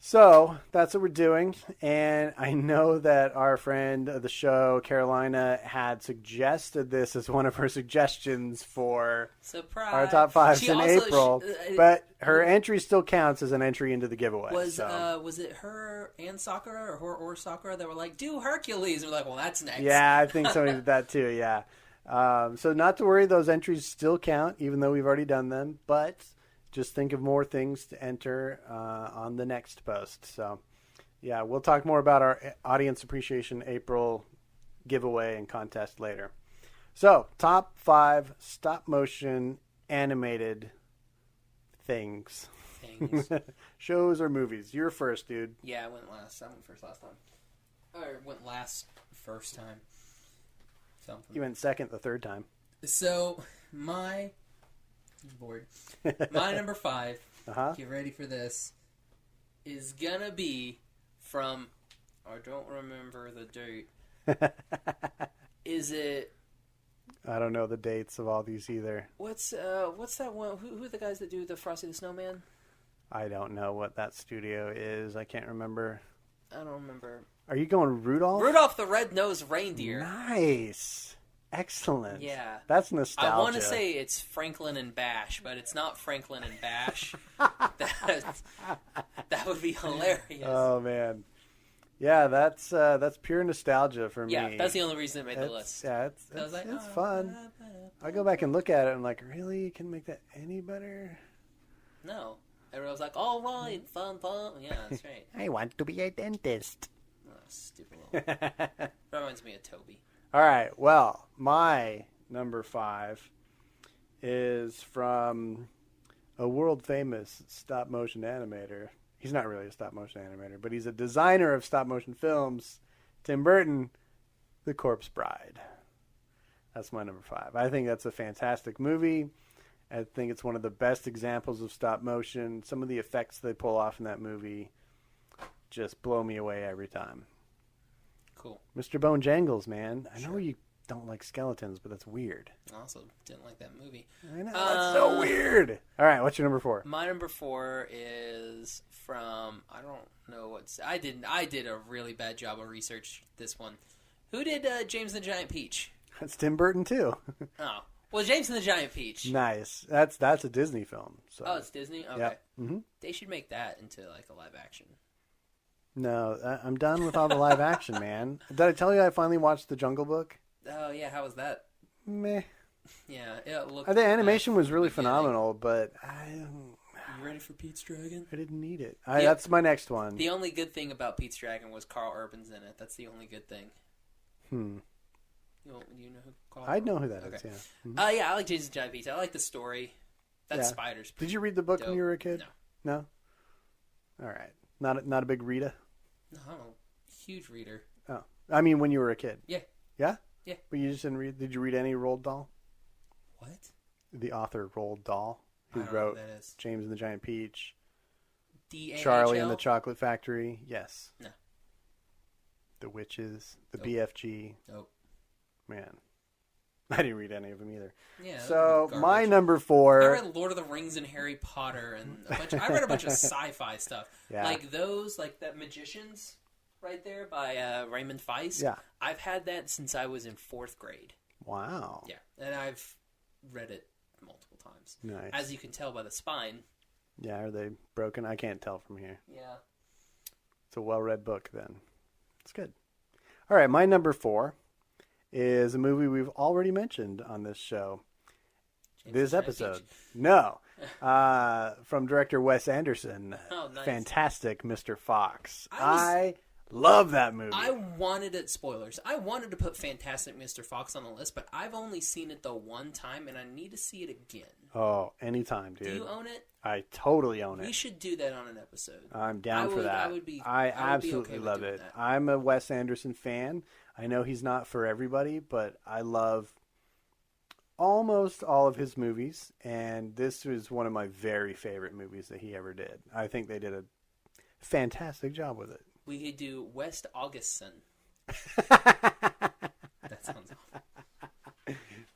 So that's what we're doing. And I know that our friend of the show, Carolina, had suggested this as one of her suggestions for our top 5s in April. But her entry still counts as an entry into the giveaway. Was it her and Sakura or Sakura that were like, do Hercules? And we're like, well, that's next. Yeah, I think somebody did that too, yeah. So not to worry, those entries still count, even though we've already done them. But just think of more things to enter on the next post. So, yeah, we'll talk more about our Audience Appreciation April giveaway and contest later. So, top 5 stop-motion animated things. Shows or movies. You're first, dude. Yeah, I went last. I went first last time. Or went last first time. Something. You went second the third time. So, my number 5, get ready for this, is gonna be from, I don't remember the date. Is it? I don't know the dates of all these either. What's that one? Who are the guys that do the Frosty the Snowman? I don't know what that studio is. I can't remember. I don't remember. Are you going Rudolph? Rudolph the Red-Nosed Reindeer. Nice. Excellent. Yeah. That's nostalgia. I want to say it's Franklin and Bash, but it's not Franklin and Bash. That would be hilarious. Oh, man. Yeah, that's pure nostalgia for me. Yeah, that's the only reason it made the list. Yeah, it's fun. I go back and look at it and I'm like, really? You can make that any better? No. Everyone was like, all right, fun. Yeah, that's right. I want to be a dentist. Oh, stupid little... That reminds me of Toby. All right, well, my number 5 is from a world-famous stop-motion animator. He's not really a stop-motion animator, but he's a designer of stop-motion films. Tim Burton, The Corpse Bride. That's my number 5. I think that's a fantastic movie. I think it's one of the best examples of stop-motion. Some of the effects they pull off in that movie just blow me away every time. Cool. Mr. Bone Jangles, man. I know you don't like skeletons, but that's weird. I also didn't like that movie. I know, that's so weird. All right, what's your number 4? My number 4 is from, I don't know what's... I did a really bad job of research this one. Who did James and the Giant Peach? That's Tim Burton, too. Oh. Well, James and the Giant Peach. Nice. That's a Disney film. So. Oh, it's Disney? Okay. Yep. Mm-hmm. They should make that into like a live action. No, I'm done with all the live action, man. Did I tell you I finally watched The Jungle Book? Oh, yeah. How was that? Meh. Yeah, it looked... The animation was really phenomenal, but You ready for Pete's Dragon? I didn't need it. That's my next one. The only good thing about Pete's Dragon was Carl Urban's in it. That's the only good thing. You know who Carl I know who that okay. is, yeah. Mm-hmm. Yeah, I like Jason Giant Peach. I like the story. That spider's Did you read the book dope. when you were a kid? No. All right. Not a big reader? No, I'm a huge reader. Oh. I mean, when you were a kid? Yeah. Yeah? Yeah. But you just didn't read... Did you read any Roald Dahl? What? The author Roald Dahl, who I don't wrote know who that is. James and the Giant Peach, D-A-H-L? Charlie and the Chocolate Factory. Yes. No. The Witches. The Nope. BFG. Nope. Man. I didn't read any of them either. Yeah. So, my number 4... I read Lord of the Rings and Harry Potter and I read a bunch of sci-fi stuff. Yeah. Like those, like that Magicians right there by Raymond Feist. Yeah. I've had that since I was in 4th grade. Wow. Yeah. And I've read it multiple times. Nice. As you can tell by the spine. Yeah, are they broken? I can't tell from here. Yeah. It's a well-read book, then. It's good. All right, my number 4 is a movie we've already mentioned on this show. This episode. No. From director Wes Anderson. Oh, nice. Fantastic Mr. Fox. I love that movie. I wanted it, spoilers, I wanted to put Fantastic Mr. Fox on the list, but I've only seen it the one time, and I need to see it again. Oh, anytime, dude. Do you own it? I totally own it. We should do that on an episode. I'm down for that. I absolutely love it. I'm a Wes Anderson fan. I know he's not for everybody, but I love almost all of his movies, and this was one of my very favorite movies that he ever did. I think they did a fantastic job with it. We could do West Augustson. That sounds awful.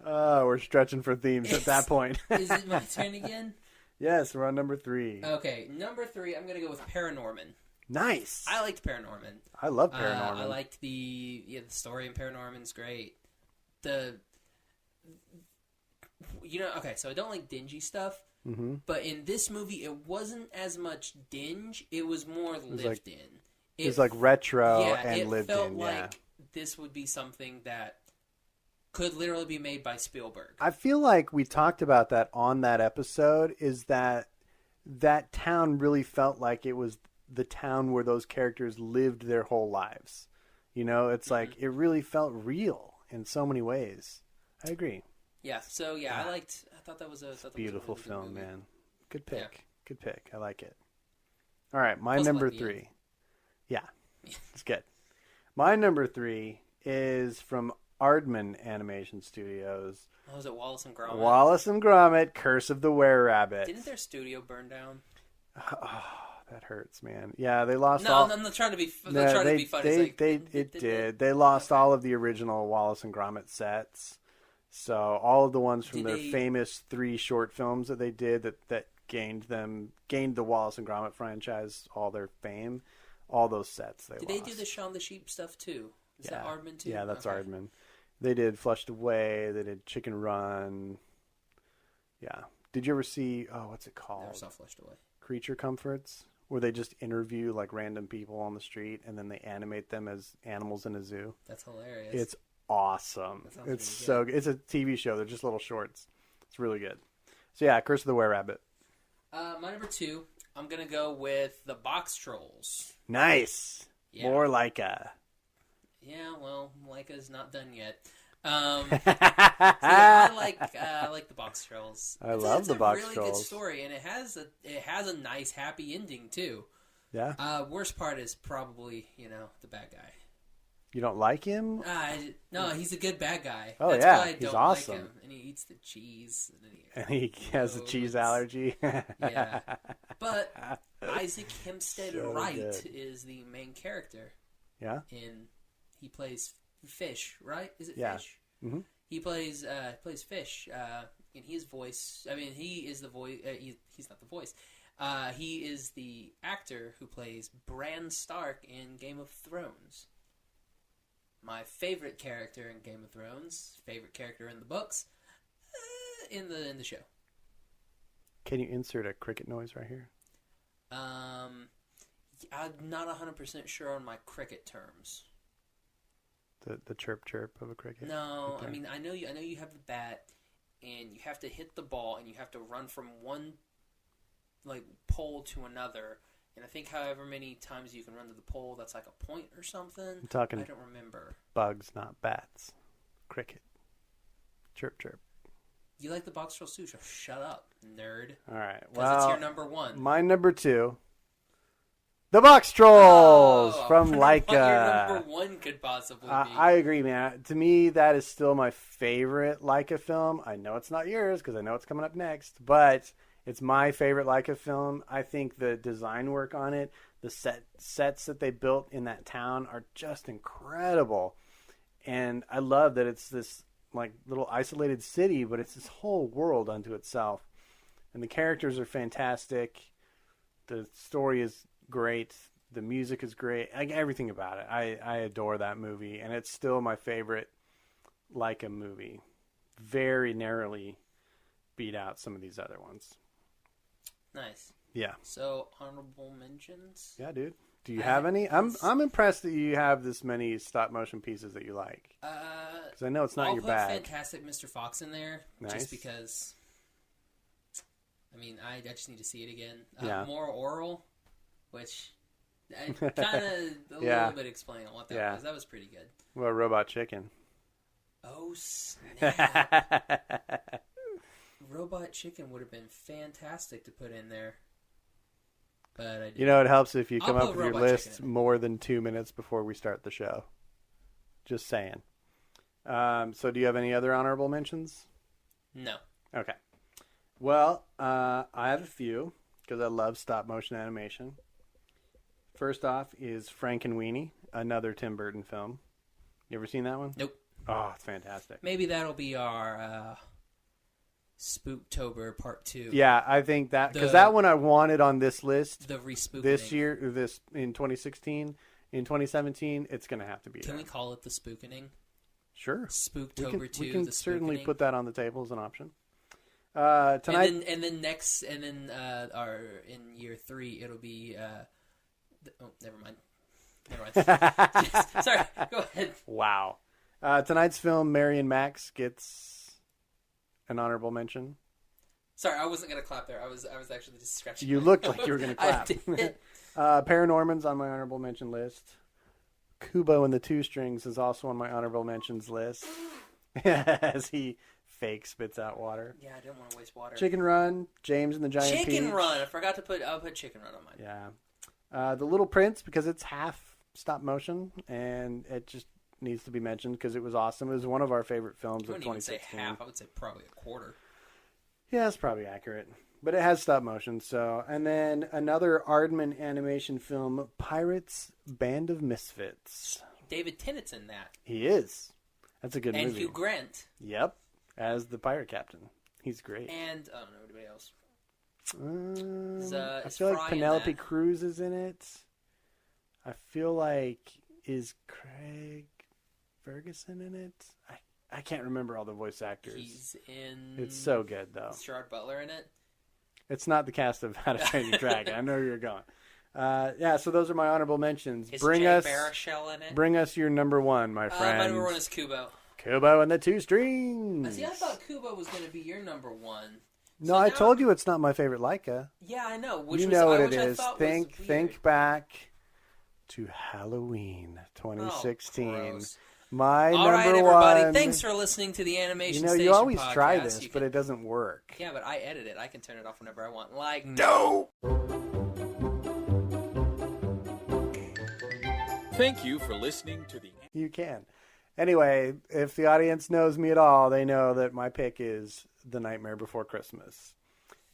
Oh, we're stretching for themes at that point. Is it my turn again? Yes, we're on number 3. Okay, number 3, I'm going to go with Paranorman. Nice. I liked Paranorman. I love Paranorman. I liked the story in Paranorman's great. Okay, so I don't like dingy stuff, but in this movie, it wasn't as much dinge. It was more lived in. It was like retro and lived in. It felt like this would be something that could literally be made by Spielberg. I feel like we talked about that on that episode, is that town really felt like it was the town where those characters lived their whole lives. You know, it's like it really felt real in so many ways. I agree. Yeah, so I thought that was a beautiful film, movie. man. Good pick. Yeah. Good pick. I like it. All right, my Plus number 3. Yeah, it's good. My number 3 is from Aardman Animation Studios. Oh, was it Wallace and Gromit? Wallace and Gromit, Curse of the Were-Rabbit. Didn't their studio burn down? Oh, that hurts, man. Yeah, they lost No, all... I'm not trying to be... No, it did. They lost all of the original Wallace and Gromit sets. So all of the ones from their famous 3 short films that they did that gained the Wallace and Gromit franchise all their fame, all those sets they lost. Did they do the Shaun the Sheep stuff too? Is that Aardman too? Yeah, that's Aardman. They did Flushed Away. They did Chicken Run. Yeah. Did you ever see, what's it called? Never saw Flushed Away. Creature Comforts, where they just interview like random people on the street and then they animate them as animals in a zoo. That's hilarious. It's awesome. It's really so good. It's a TV show. They're just little shorts. It's really good. So yeah, Curse of the Were-Rabbit. My number 2, I'm going to go with the Box Trolls. Nice. Yeah. More Laika. Yeah, well, Laika's not done yet. I like the Box Trolls. I love the Box Trolls. It's a really good story, and it has a nice happy ending too. Yeah. Worst part is probably the bad guy. You don't like him? No, he's a good bad guy. Oh, That's yeah, why I he's don't awesome. like him. And he eats the cheese. And he has a cheese allergy. Yeah. But Isaac Hempstead Wright good. is the main character. Yeah? He plays Fish, right? Is it yeah. Fish? Mm-hmm. He plays Fish, and his voice. I mean, he is the voice. He's not the voice. He is the actor who plays Bran Stark in Game of Thrones. My favorite character in Game of Thrones. Favorite character in the books. In the show. Can you insert a cricket noise right here? I'm not 100% sure on my cricket terms. The chirp of a cricket. No, I mean I know you have the bat, and you have to hit the ball, and you have to run from one pole to another, and I think however many times you can run to the pole, that's like a point or something. I'm talking. I don't remember. Bugs, not bats. Cricket. Chirp. You like the box troll too? So shut up, nerd. All right. Because it's your number one. My number 2. The Box Trolls from Laika. What your number one could possibly be. I agree, man. To me, that is still my favorite Laika film. I know it's not yours because I know it's coming up next, but it's my favorite Laika film. I think the design work on it, the sets that they built in that town are just incredible. And I love that it's this little isolated city, but it's this whole world unto itself. And the characters are fantastic. The story is great. The music is great. Everything about it. I adore that movie, and it's still my favorite Laika movie. Very narrowly beat out some of these other ones. Nice. Yeah. So honorable mentions. Yeah, dude. Do you have any? I'm impressed that you have this many stop motion pieces that you like. Because I know it's not your bag. I'll put Fantastic Mr. Fox in there, nice. Just because. I mean, I just need to see it again. Yeah. More Oral, which I kind of little bit explain on what that was. That was pretty good. Well, Robot Chicken. Oh snap! Robot Chicken would have been fantastic to put in there. But I didn't. You know, it helps if you come up with your list more than 2 minutes before we start the show. Just saying. So do you have any other honorable mentions? No. Okay. Well, I have a few because I love stop motion animation. First off is Frankenweenie, another Tim Burton film. You ever seen that one? Nope. Oh, it's fantastic. Maybe that'll be our Spooktober Part 2. Yeah, I think that because that one I wanted on this list. The respooking this year, in 2016, in 2017, it's going to have to be. Can we call it the Spookening? Sure. Spooktober 2. We can the certainly Spookening. put that on the table as an option. Tonight, and then in year 3, it'll be. Never mind. Sorry, go ahead. Wow. Tonight's film, Mary and Max, gets an honorable mention. Sorry, I wasn't going to clap there. I was actually just scratching. You looked like you were going to clap. Paranorman's on my honorable mention list. Kubo and the Two Strings is also on my honorable mentions list. As he fake spits out water. Yeah, I didn't want to waste water. Chicken Run, James and the Giant Peach. Chicken Run. I forgot to put. I'll put Chicken Run on mine. Yeah. The Little Prince, because it's half stop motion, and it just needs to be mentioned because it was awesome. It was one of our favorite films of 2016. I wouldn't even say half. I would say probably a quarter. Yeah, that's probably accurate. But it has stop motion. So, and then another Aardman animation film, Pirates Band of Misfits. David Tennant's in that. He is. That's a good movie. And Hugh Grant. Yep, as the pirate captain. He's great. And I don't know anybody else. I feel like Penelope Cruz is in it. I feel like, is Craig Ferguson in it? I can't remember all the voice actors. He's in... It's so good, though. Is Gerard Butler in it? It's not the cast of How to Train Your Dragon. I know where you're going. So those are my honorable mentions. Is Jay Baruchel in it? Bring us your number one, my friend. My number one is Kubo. Kubo and the Two Strings. See, I thought Kubo was going to be your number one. No, I told you it's not my favorite Laika. Yeah, I know. You know what it is. Think back to Halloween 2016. Oh, my All number right, everybody. one. Thanks for listening to the Animation Station you always podcast. try this, but it doesn't work. Yeah, but I edit it. I can turn it off whenever I want. Like, no! Thank you for listening to the... You can. Anyway, if the audience knows me at all, they know that my pick is The Nightmare Before Christmas.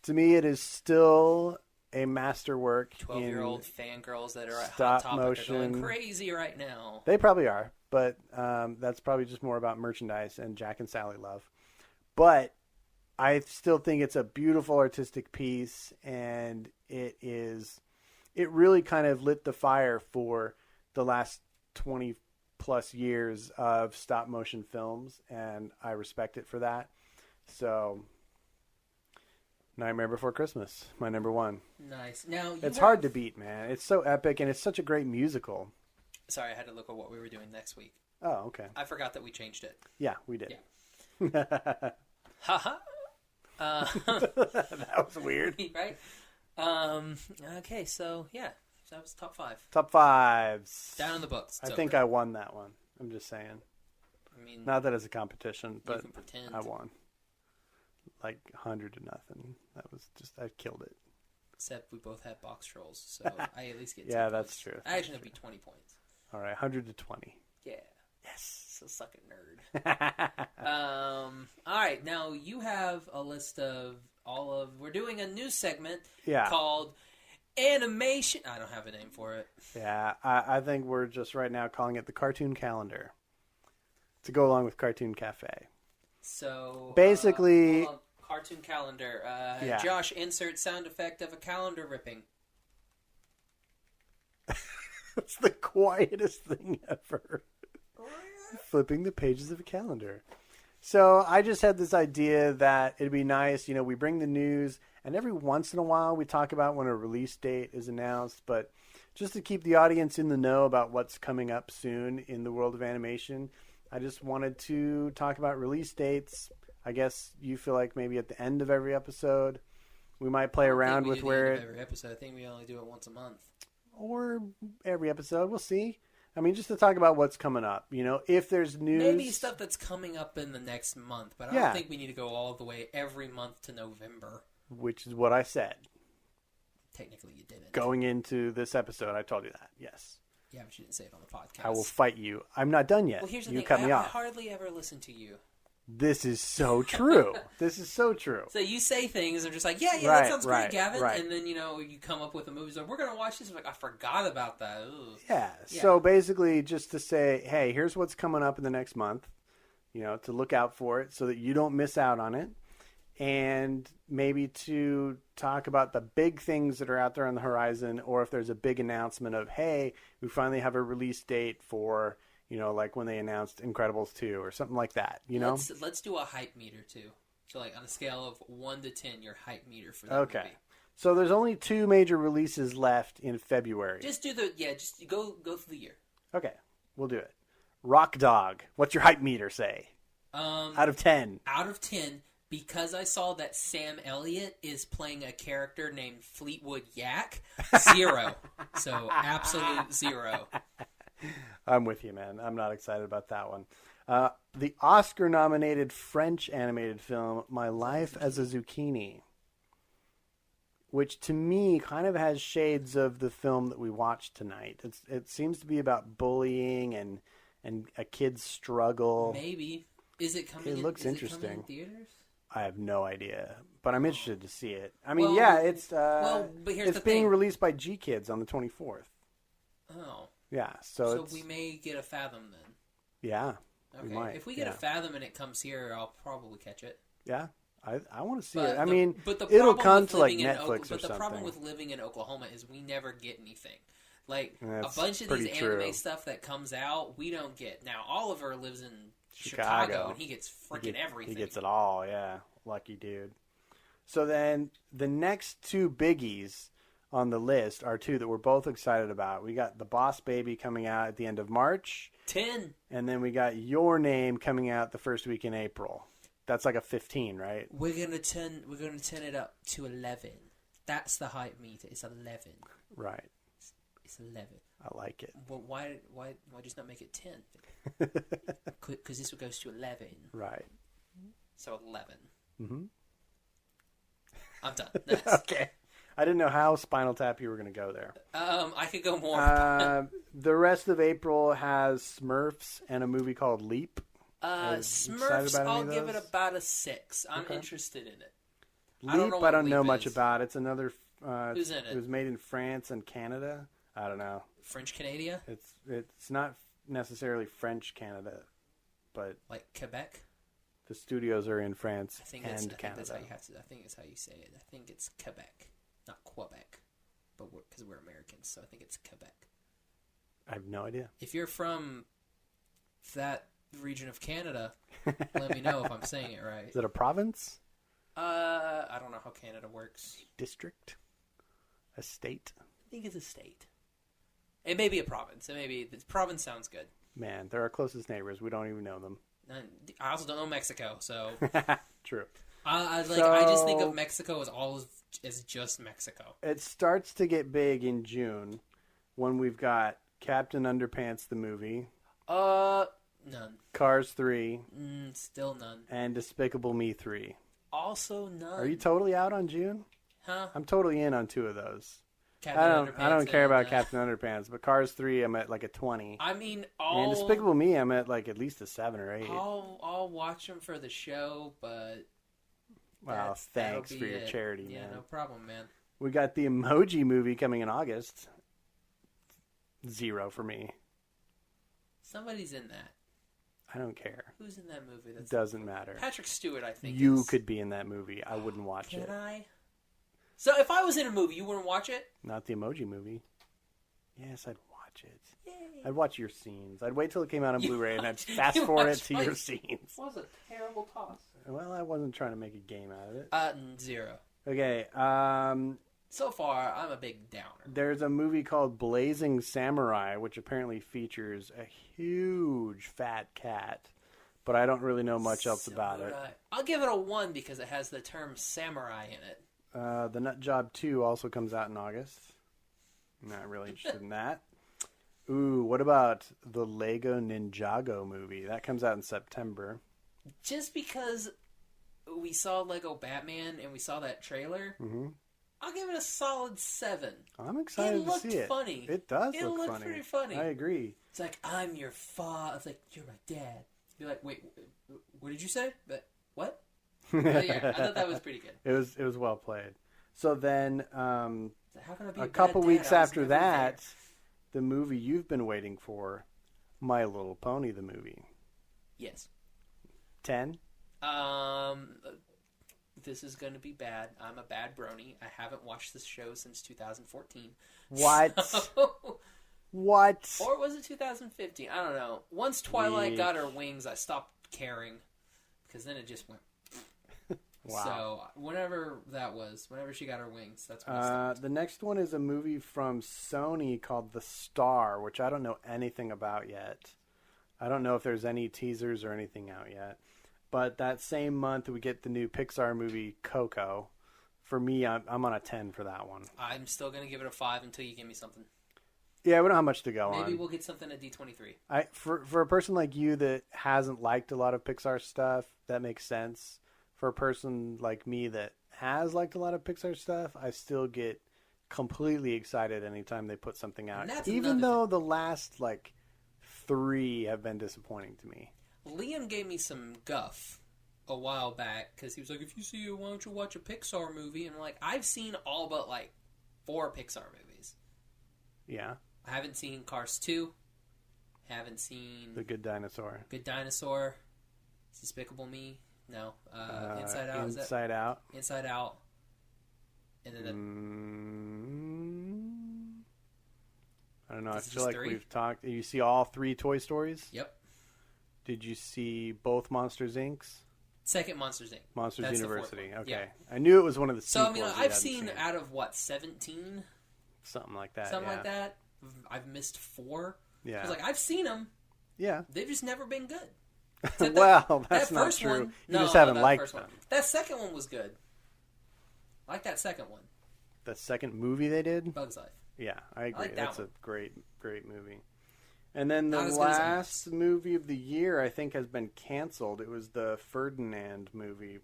To me, it is still a masterwork. 12-year-old fangirls that are at stop Hot Topic motion. are going crazy right now. They probably are, but that's probably just more about merchandise and Jack and Sally love. But I still think it's a beautiful artistic piece, and it really kind of lit the fire for the last 20 plus years of stop motion films, and I respect it for that. So Nightmare Before Christmas, my number one. Nice. Now it's hard to beat, man. It's so epic, and it's such a great musical. Sorry, I had to look at what we were doing next week. Oh, okay. I forgot that we changed it. Yeah, we did. Yeah. Haha. That was weird. Right? Okay, so yeah. So that was top 5. Top 5s. Down in the books. I think I won that one. I'm just saying. I mean, not that it's a competition, but you can pretend. I won. Like 100 to nothing. That was just, I killed it. Except we both had box trolls, so I at least get 10 yeah, points. That's true. I actually have to be 20 points. All right, 100 to 20. Yeah. Yes. So suck it, nerd. All right, now you have a list of we're doing a new segment called Animation. I don't have a name for it. Yeah, I think we're just right now calling it the Cartoon Calendar to go along with Cartoon Cafe. So basically, Cartoon Calendar. Josh, insert sound effect of a calendar ripping. It's the quietest thing ever. Flipping the pages of a calendar. So I just had this idea that it'd be nice, we bring the news, and every once in a while we talk about when a release date is announced, but just to keep the audience in the know about what's coming up soon in the world of animation, I just wanted to talk about release dates. I guess you feel like maybe at the end of every episode we might play around with where every episode. I think we only do it once a month. Or every episode, we'll see. I mean, just to talk about what's coming up. If there's news, maybe stuff that's coming up in the next month, but I don't think we need to go all the way every month to November. Which is what I said. Technically, you didn't. Going into this episode, I told you that. Yes. Yeah, but you didn't say it on the podcast. I will fight you. I'm not done yet. Well, here's the you thing. cut me off. I hardly ever listen to you. This is so true. This is so true. So you say things, and I'm just like, yeah, that sounds great, Gavin. Right. And then, you come up with a movie, like, we're going to watch this. I'm like, I forgot about that. Yeah. So basically, just to say, hey, here's what's coming up in the next month, to look out for it so that you don't miss out on it. And maybe to talk about the big things that are out there on the horizon, or if there's a big announcement of, hey, we finally have a release date for... like when they announced Incredibles 2 or something like that, Let's do a hype meter, too. So, like, on a scale of 1 to 10, your hype meter for that movie. So there's only 2 major releases left in February. Just do just go through the year. Okay, we'll do it. Rock Dog. What's your hype meter say? Out of 10. Out of 10, because I saw that Sam Elliott is playing a character named Fleetwood Yak, 0. So, absolute 0. I'm with you, man. I'm not excited about that one. The Oscar-nominated French animated film, My Life as a Zucchini, which to me kind of has shades of the film that we watched tonight. It seems to be about bullying and a kid's struggle. Maybe. Is it coming? It looks interesting. It coming in theaters? I have no idea, but I'm interested to see it. I mean, it's but here's it's the being thing. released by G Kids on the 24th. Oh. Yeah, so we may get a Fathom then. Yeah. Okay. We might. If we get a Fathom and it comes here, I'll probably catch it. Yeah. I want to see it. I mean, but the it'll problem come with to like living in Netflix or something. But the problem with living in Oklahoma is we never get anything. Like, That's a bunch of pretty these true. anime stuff that comes out, we don't get. Now, Oliver lives in Chicago and he gets freaking everything. He gets it all, yeah. Lucky dude. So then the next 2 biggies on the list are 2 that we're both excited about. We got The Boss Baby coming out at the end of March. 10. And then we got Your Name coming out the first week in April. That's like a 15, right? We're gonna turn it up to 11. That's the hype meter. It's 11. Right. It's 11. I like it. Well, why just not make it 10? Because this goes to 11. Right. So 11. Mm-hmm. I'm done. Okay. I didn't know how Spinal Tap you were going to go there. I could go more. The rest of April has Smurfs and a movie called Leap. Smurfs, I'll give it about a 6. I'm interested in it. Leap, I don't know much about. It's another... Who's in it? It was made in France and Canada. I don't know. French Canada? It's not necessarily French Canada, but like Quebec. The studios are in France Canada. I think it's how you say it. I think it's Quebec, not Quebec, but because we're Americans, so I think it's Quebec. I have no idea. If you're from that region of Canada, let me know if I'm saying it right. Is it a province? I don't know how Canada works. District? A state? I think it's a state. It may be a province. The province sounds good. Man, they're our closest neighbors. We don't even know them. I also don't know Mexico, so true. I just think of Mexico as just Mexico. It starts to get big in June when we've got Captain Underpants the movie. None. Cars 3. Still none. And Despicable Me 3. Also none. Are you totally out on June? Huh? I'm totally in on 2 of those. I don't care about Captain Underpants, but Cars 3 I'm at like a 20. I mean, and Despicable Me I'm at like at least a 7 or 8. I'll watch them for the show, but wow, thanks for your charity, man. Yeah, no problem, man. We got the Emoji Movie coming in August. 0 for me. Somebody's in that. I don't care. Who's in that movie? That doesn't matter. Patrick Stewart, I think. You could be in that movie. I wouldn't watch it. Can I? So if I was in a movie, you wouldn't watch it? Not the Emoji Movie. Yes, I'd watch it. Yay. I'd watch your scenes. I'd wait till it came out on Blu-ray and I'd fast forward it to your scenes. That was a terrible toss. Well, I wasn't trying to make a game out of it. 0. Okay. So far, I'm a big downer. There's a movie called Blazing Samurai, which apparently features a huge fat cat, but I don't really know much else about it. I'll give it a 1 because it has the term samurai in it. The Nut Job 2 also comes out in August. Not really interested in that. Ooh, what about the Lego Ninjago movie? That comes out in September. Just because we saw Lego Batman and we saw that trailer, I'll give it a solid 7. I'm excited to see it. It looked funny. It does look funny. It looked pretty funny. I agree. It's like, I'm your father. It's like, you're my dad. Be like, wait, what did you say? But what? But yeah, I thought that was pretty good. It was well played. So then, How can I be a couple weeks after that, the movie you've been waiting for, My Little Pony, the movie. Yes. 10? This is going to be bad. I'm a bad brony. I haven't watched this show since 2014. What? So... What? Or was it 2015? I don't know. Once Twilight got her wings, I stopped caring. Because then it just went... Wow. So, whenever she got her wings, that's when I stopped. The next one is a movie from Sony called The Star, which I don't know anything about yet. I don't know if there's any teasers or anything out yet. But that same month, we get the new Pixar movie, Coco. For me, I'm on a 10 for that one. I'm still going to give it a 5 until you give me something. Yeah, we don't have much to go on. Maybe we'll get something at D23. For a person like you that hasn't liked a lot of Pixar stuff, that makes sense. For a person like me that has liked a lot of Pixar stuff, I still get completely excited anytime they put something out. Even though the last, 3 have been disappointing to me. Liam gave me some guff a while back because he was like, if you see it, why don't you watch a Pixar movie? And I'm like, I've seen all but, 4 Pixar movies. Yeah. I haven't seen Cars 2. Haven't seen... The Good Dinosaur. Good Dinosaur. Despicable Me. No. Inside Out. Inside Out. Inside Out. And then I don't know. I feel like we've talked... You see all 3 Toy Stories? Yep. Did you see both Monsters, Inc.'s? Second Monsters, Inc. Monsters University. Okay. Yeah. I knew it was one of the sequels. So, I've seen out of, 17? Something like that, Something like that. I've missed 4. Yeah. I was like, I've seen them. Yeah. They've just never been good. Well, that's not true. You just haven't liked them. That second one was good. I like that second one. The second movie they did? Bug's Life. Yeah, I agree. That's a great movie. And then the last movie of the year, I think, has been canceled. It was the Ferdinand movie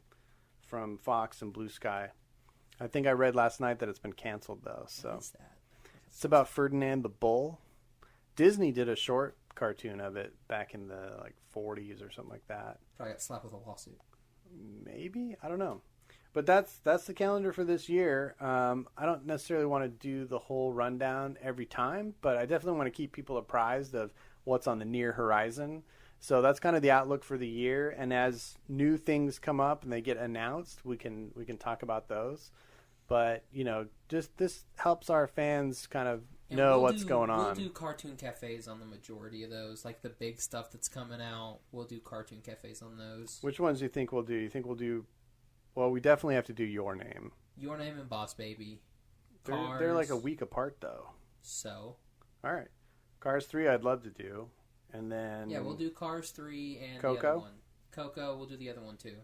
from Fox and Blue Sky. I think I read last night that it's been canceled, though. So what is that? It's about Ferdinand the Bull. Disney did a short cartoon of it back in the 40s or something like that. Probably got slapped with a lawsuit. Maybe, I don't know. But that's the calendar for this year. I don't necessarily want to do the whole rundown every time, but I definitely want to keep people apprised of what's on the near horizon. So that's kind of the outlook for the year. And as new things come up and they get announced, we can talk about those. But, just this helps our fans kind of know what's going on. We'll do cartoon cafes on the majority of those. Like the big stuff that's coming out, we'll do cartoon cafes on those. Which ones do you think we'll do? You think we'll do... Well, we definitely have to do Your Name. Your Name and Boss Baby. They're like a week apart, though. So? All right. Cars 3 I'd love to do. And then... Yeah, we'll do Cars 3 and Coco? the other one. Coco, we'll do the other one, too.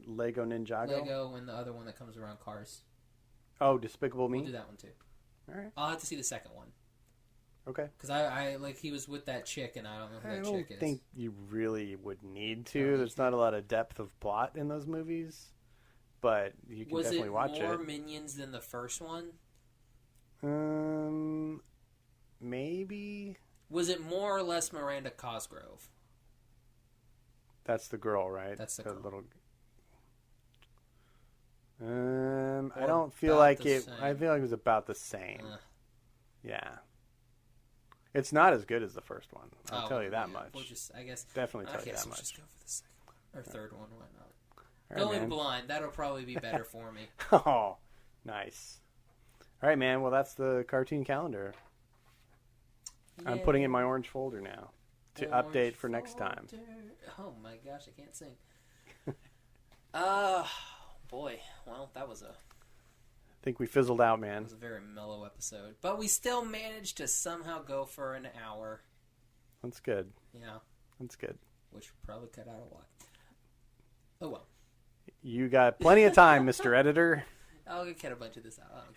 Lego Ninjago? Lego and the other one that comes around Cars. Oh, Despicable Me? We'll do that one, too. All right. I'll have to see the second one. Okay. Because I he was with that chick, and I don't know who that chick is. I don't think you really would need to. There's not a lot of depth of plot in those movies. But you can definitely watch it. Was it more Minions than the first one? Maybe. Was it more or less Miranda Cosgrove? That's the girl, right? That's the girl. Little... I don't feel like it. Same. I feel like it was about the same. Yeah. It's not as good as the first one. I'll tell you that much. We'll just, I guess. Definitely tell you that we'll much. Just go for the second one. Or third one, why not? Right, Going blind. That'll probably be better for me. Oh, nice. All right, man. Well, that's the cartoon calendar. Yeah. I'm putting it in my orange folder now to update for next time. Oh, my gosh. I can't sing. Boy. Well, that was I think we fizzled out, man. It was a very mellow episode. But we still managed to somehow go for an hour. That's good. Yeah. That's good. Which probably cut out a lot. Oh, well. You got plenty of time, Mr. Editor. I'll cut a bunch of this out.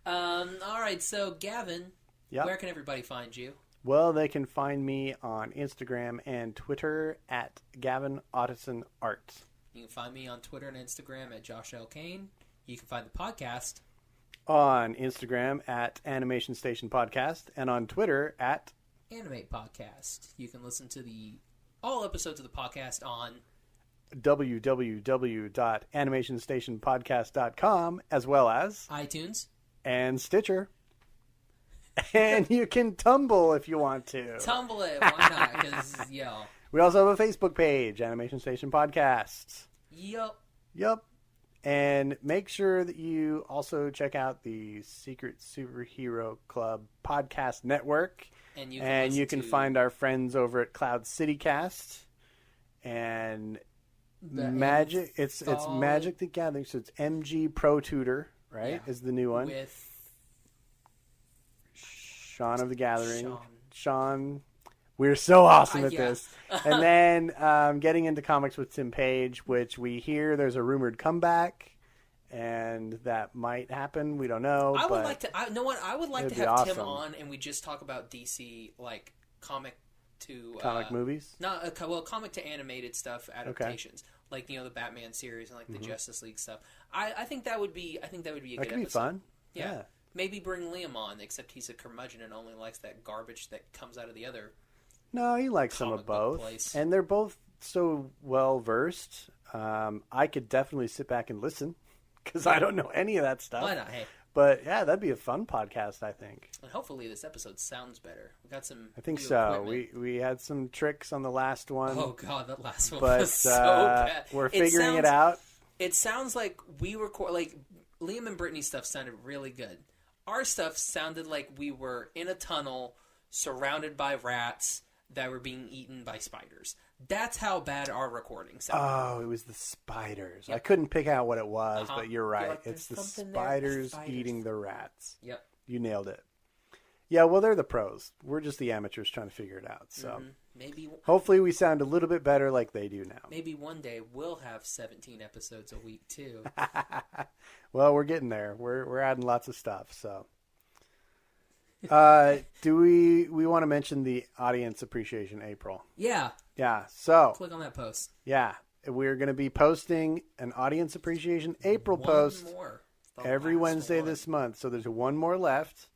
All right, so Gavin, where can everybody find you? Well, they can find me on Instagram and Twitter at Gavin Otteson Art. You can find me on Twitter and Instagram at Josh L. Kane. You can find the podcast on Instagram at Animation Station Podcast and on Twitter at Animate Podcast. You can listen to all episodes of the podcast on www.animationstationpodcast.com as well as iTunes and Stitcher. And you can tumble if you want to. Tumble it, why not? Because, we also have a Facebook page, Animation Station Podcast. Yup. And make sure that you also check out the Secret Superhero Club podcast network. And you can find our friends over at Cloud City Cast. And Magic, it's Magic the Gathering, so it's MG Pro Tutor, right? Yeah. Is the new one. With Shaun of the Gathering. Sean. We're so awesome at this. And then getting into comics with Tim Page, which we hear there's a rumored comeback, and that might happen. We don't know. I would like to have awesome. Tim on, and we just talk about DC comic to comic movies. Comic to animated stuff adaptations, like the Batman series and the Justice League stuff. I think that would be a good episode. That could be fun. Yeah. Maybe bring Liam on, except he's a curmudgeon and only likes that garbage that comes out of the other. No, he likes some of both, and they're both so well versed. I could definitely sit back and listen because I don't know any of that stuff. Why not? Hey. But yeah, that'd be a fun podcast, I think. And hopefully this episode sounds better. We got some. I think so. We had some tricks on the last one. Oh god, that last one was so bad. We're figuring it out. It sounds like we record Liam and Brittany's stuff sounded really good. Our stuff sounded like we were in a tunnel surrounded by rats that were being eaten by spiders. That's how bad our recording sounded. Oh, it was the spiders. Yep. I couldn't pick out what it was, but you're right. It's the spiders eating the rats. Yep. You nailed it. Yeah, well, they're the pros. We're just the amateurs trying to figure it out. So maybe hopefully we sound a little bit better like they do now. Maybe one day we'll have 17 episodes a week too. Well, we're getting there. We're adding lots of stuff. So, do we want to mention the Audience Appreciation April? Yeah. Yeah. So click on that post. Yeah, we're going to be posting an Audience Appreciation April post every Wednesday this month. So there's one more left.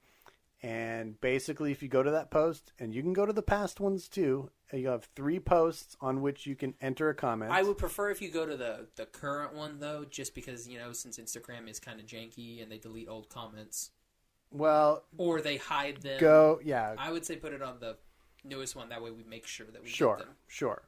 And basically, if you go to that post, and you can go to the past ones too, you have 3 posts on which you can enter a comment. I would prefer if you go to the current one, though, just because, since Instagram is kind of janky and they delete old comments. Well... Or they hide them. Yeah. I would say put it on the newest one. That way we make sure that we get them. Sure.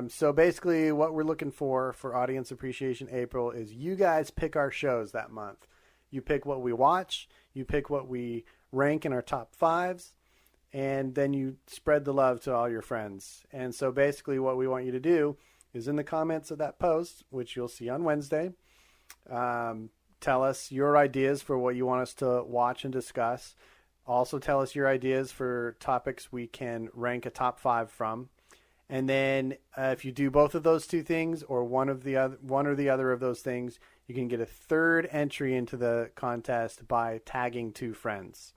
So basically what we're looking for Audience Appreciation April is you guys pick our shows that month. You pick what we watch. You pick what we rank in our top 5s. And then you spread the love to all your friends. And so basically what we want you to do is in the comments of that post, which you'll see on Wednesday, tell us your ideas for what you want us to watch and discuss. Also tell us your ideas for topics we can rank a top 5 from. And then if you do both of those two things or one or the other of those things, you can get a third entry into the contest by tagging 2 friends.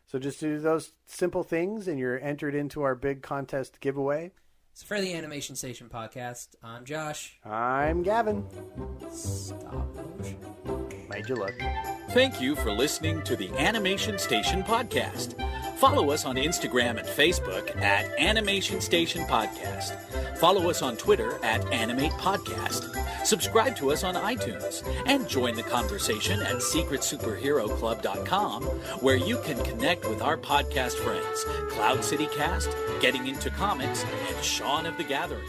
So just do those simple things and you're entered into our big contest giveaway. So for the Animation Station podcast, I'm Josh. I'm Gavin. Stop motion. Made you look. Thank you for listening to the Animation Station Podcast. Follow us on Instagram and Facebook at Animation Station Podcast. Follow us on Twitter at Animate Podcast. Subscribe to us on iTunes. And join the conversation at SecretSuperheroClub.com, where you can connect with our podcast friends, Cloud City Cast, Getting Into Comics, and Shaun of the Gathering.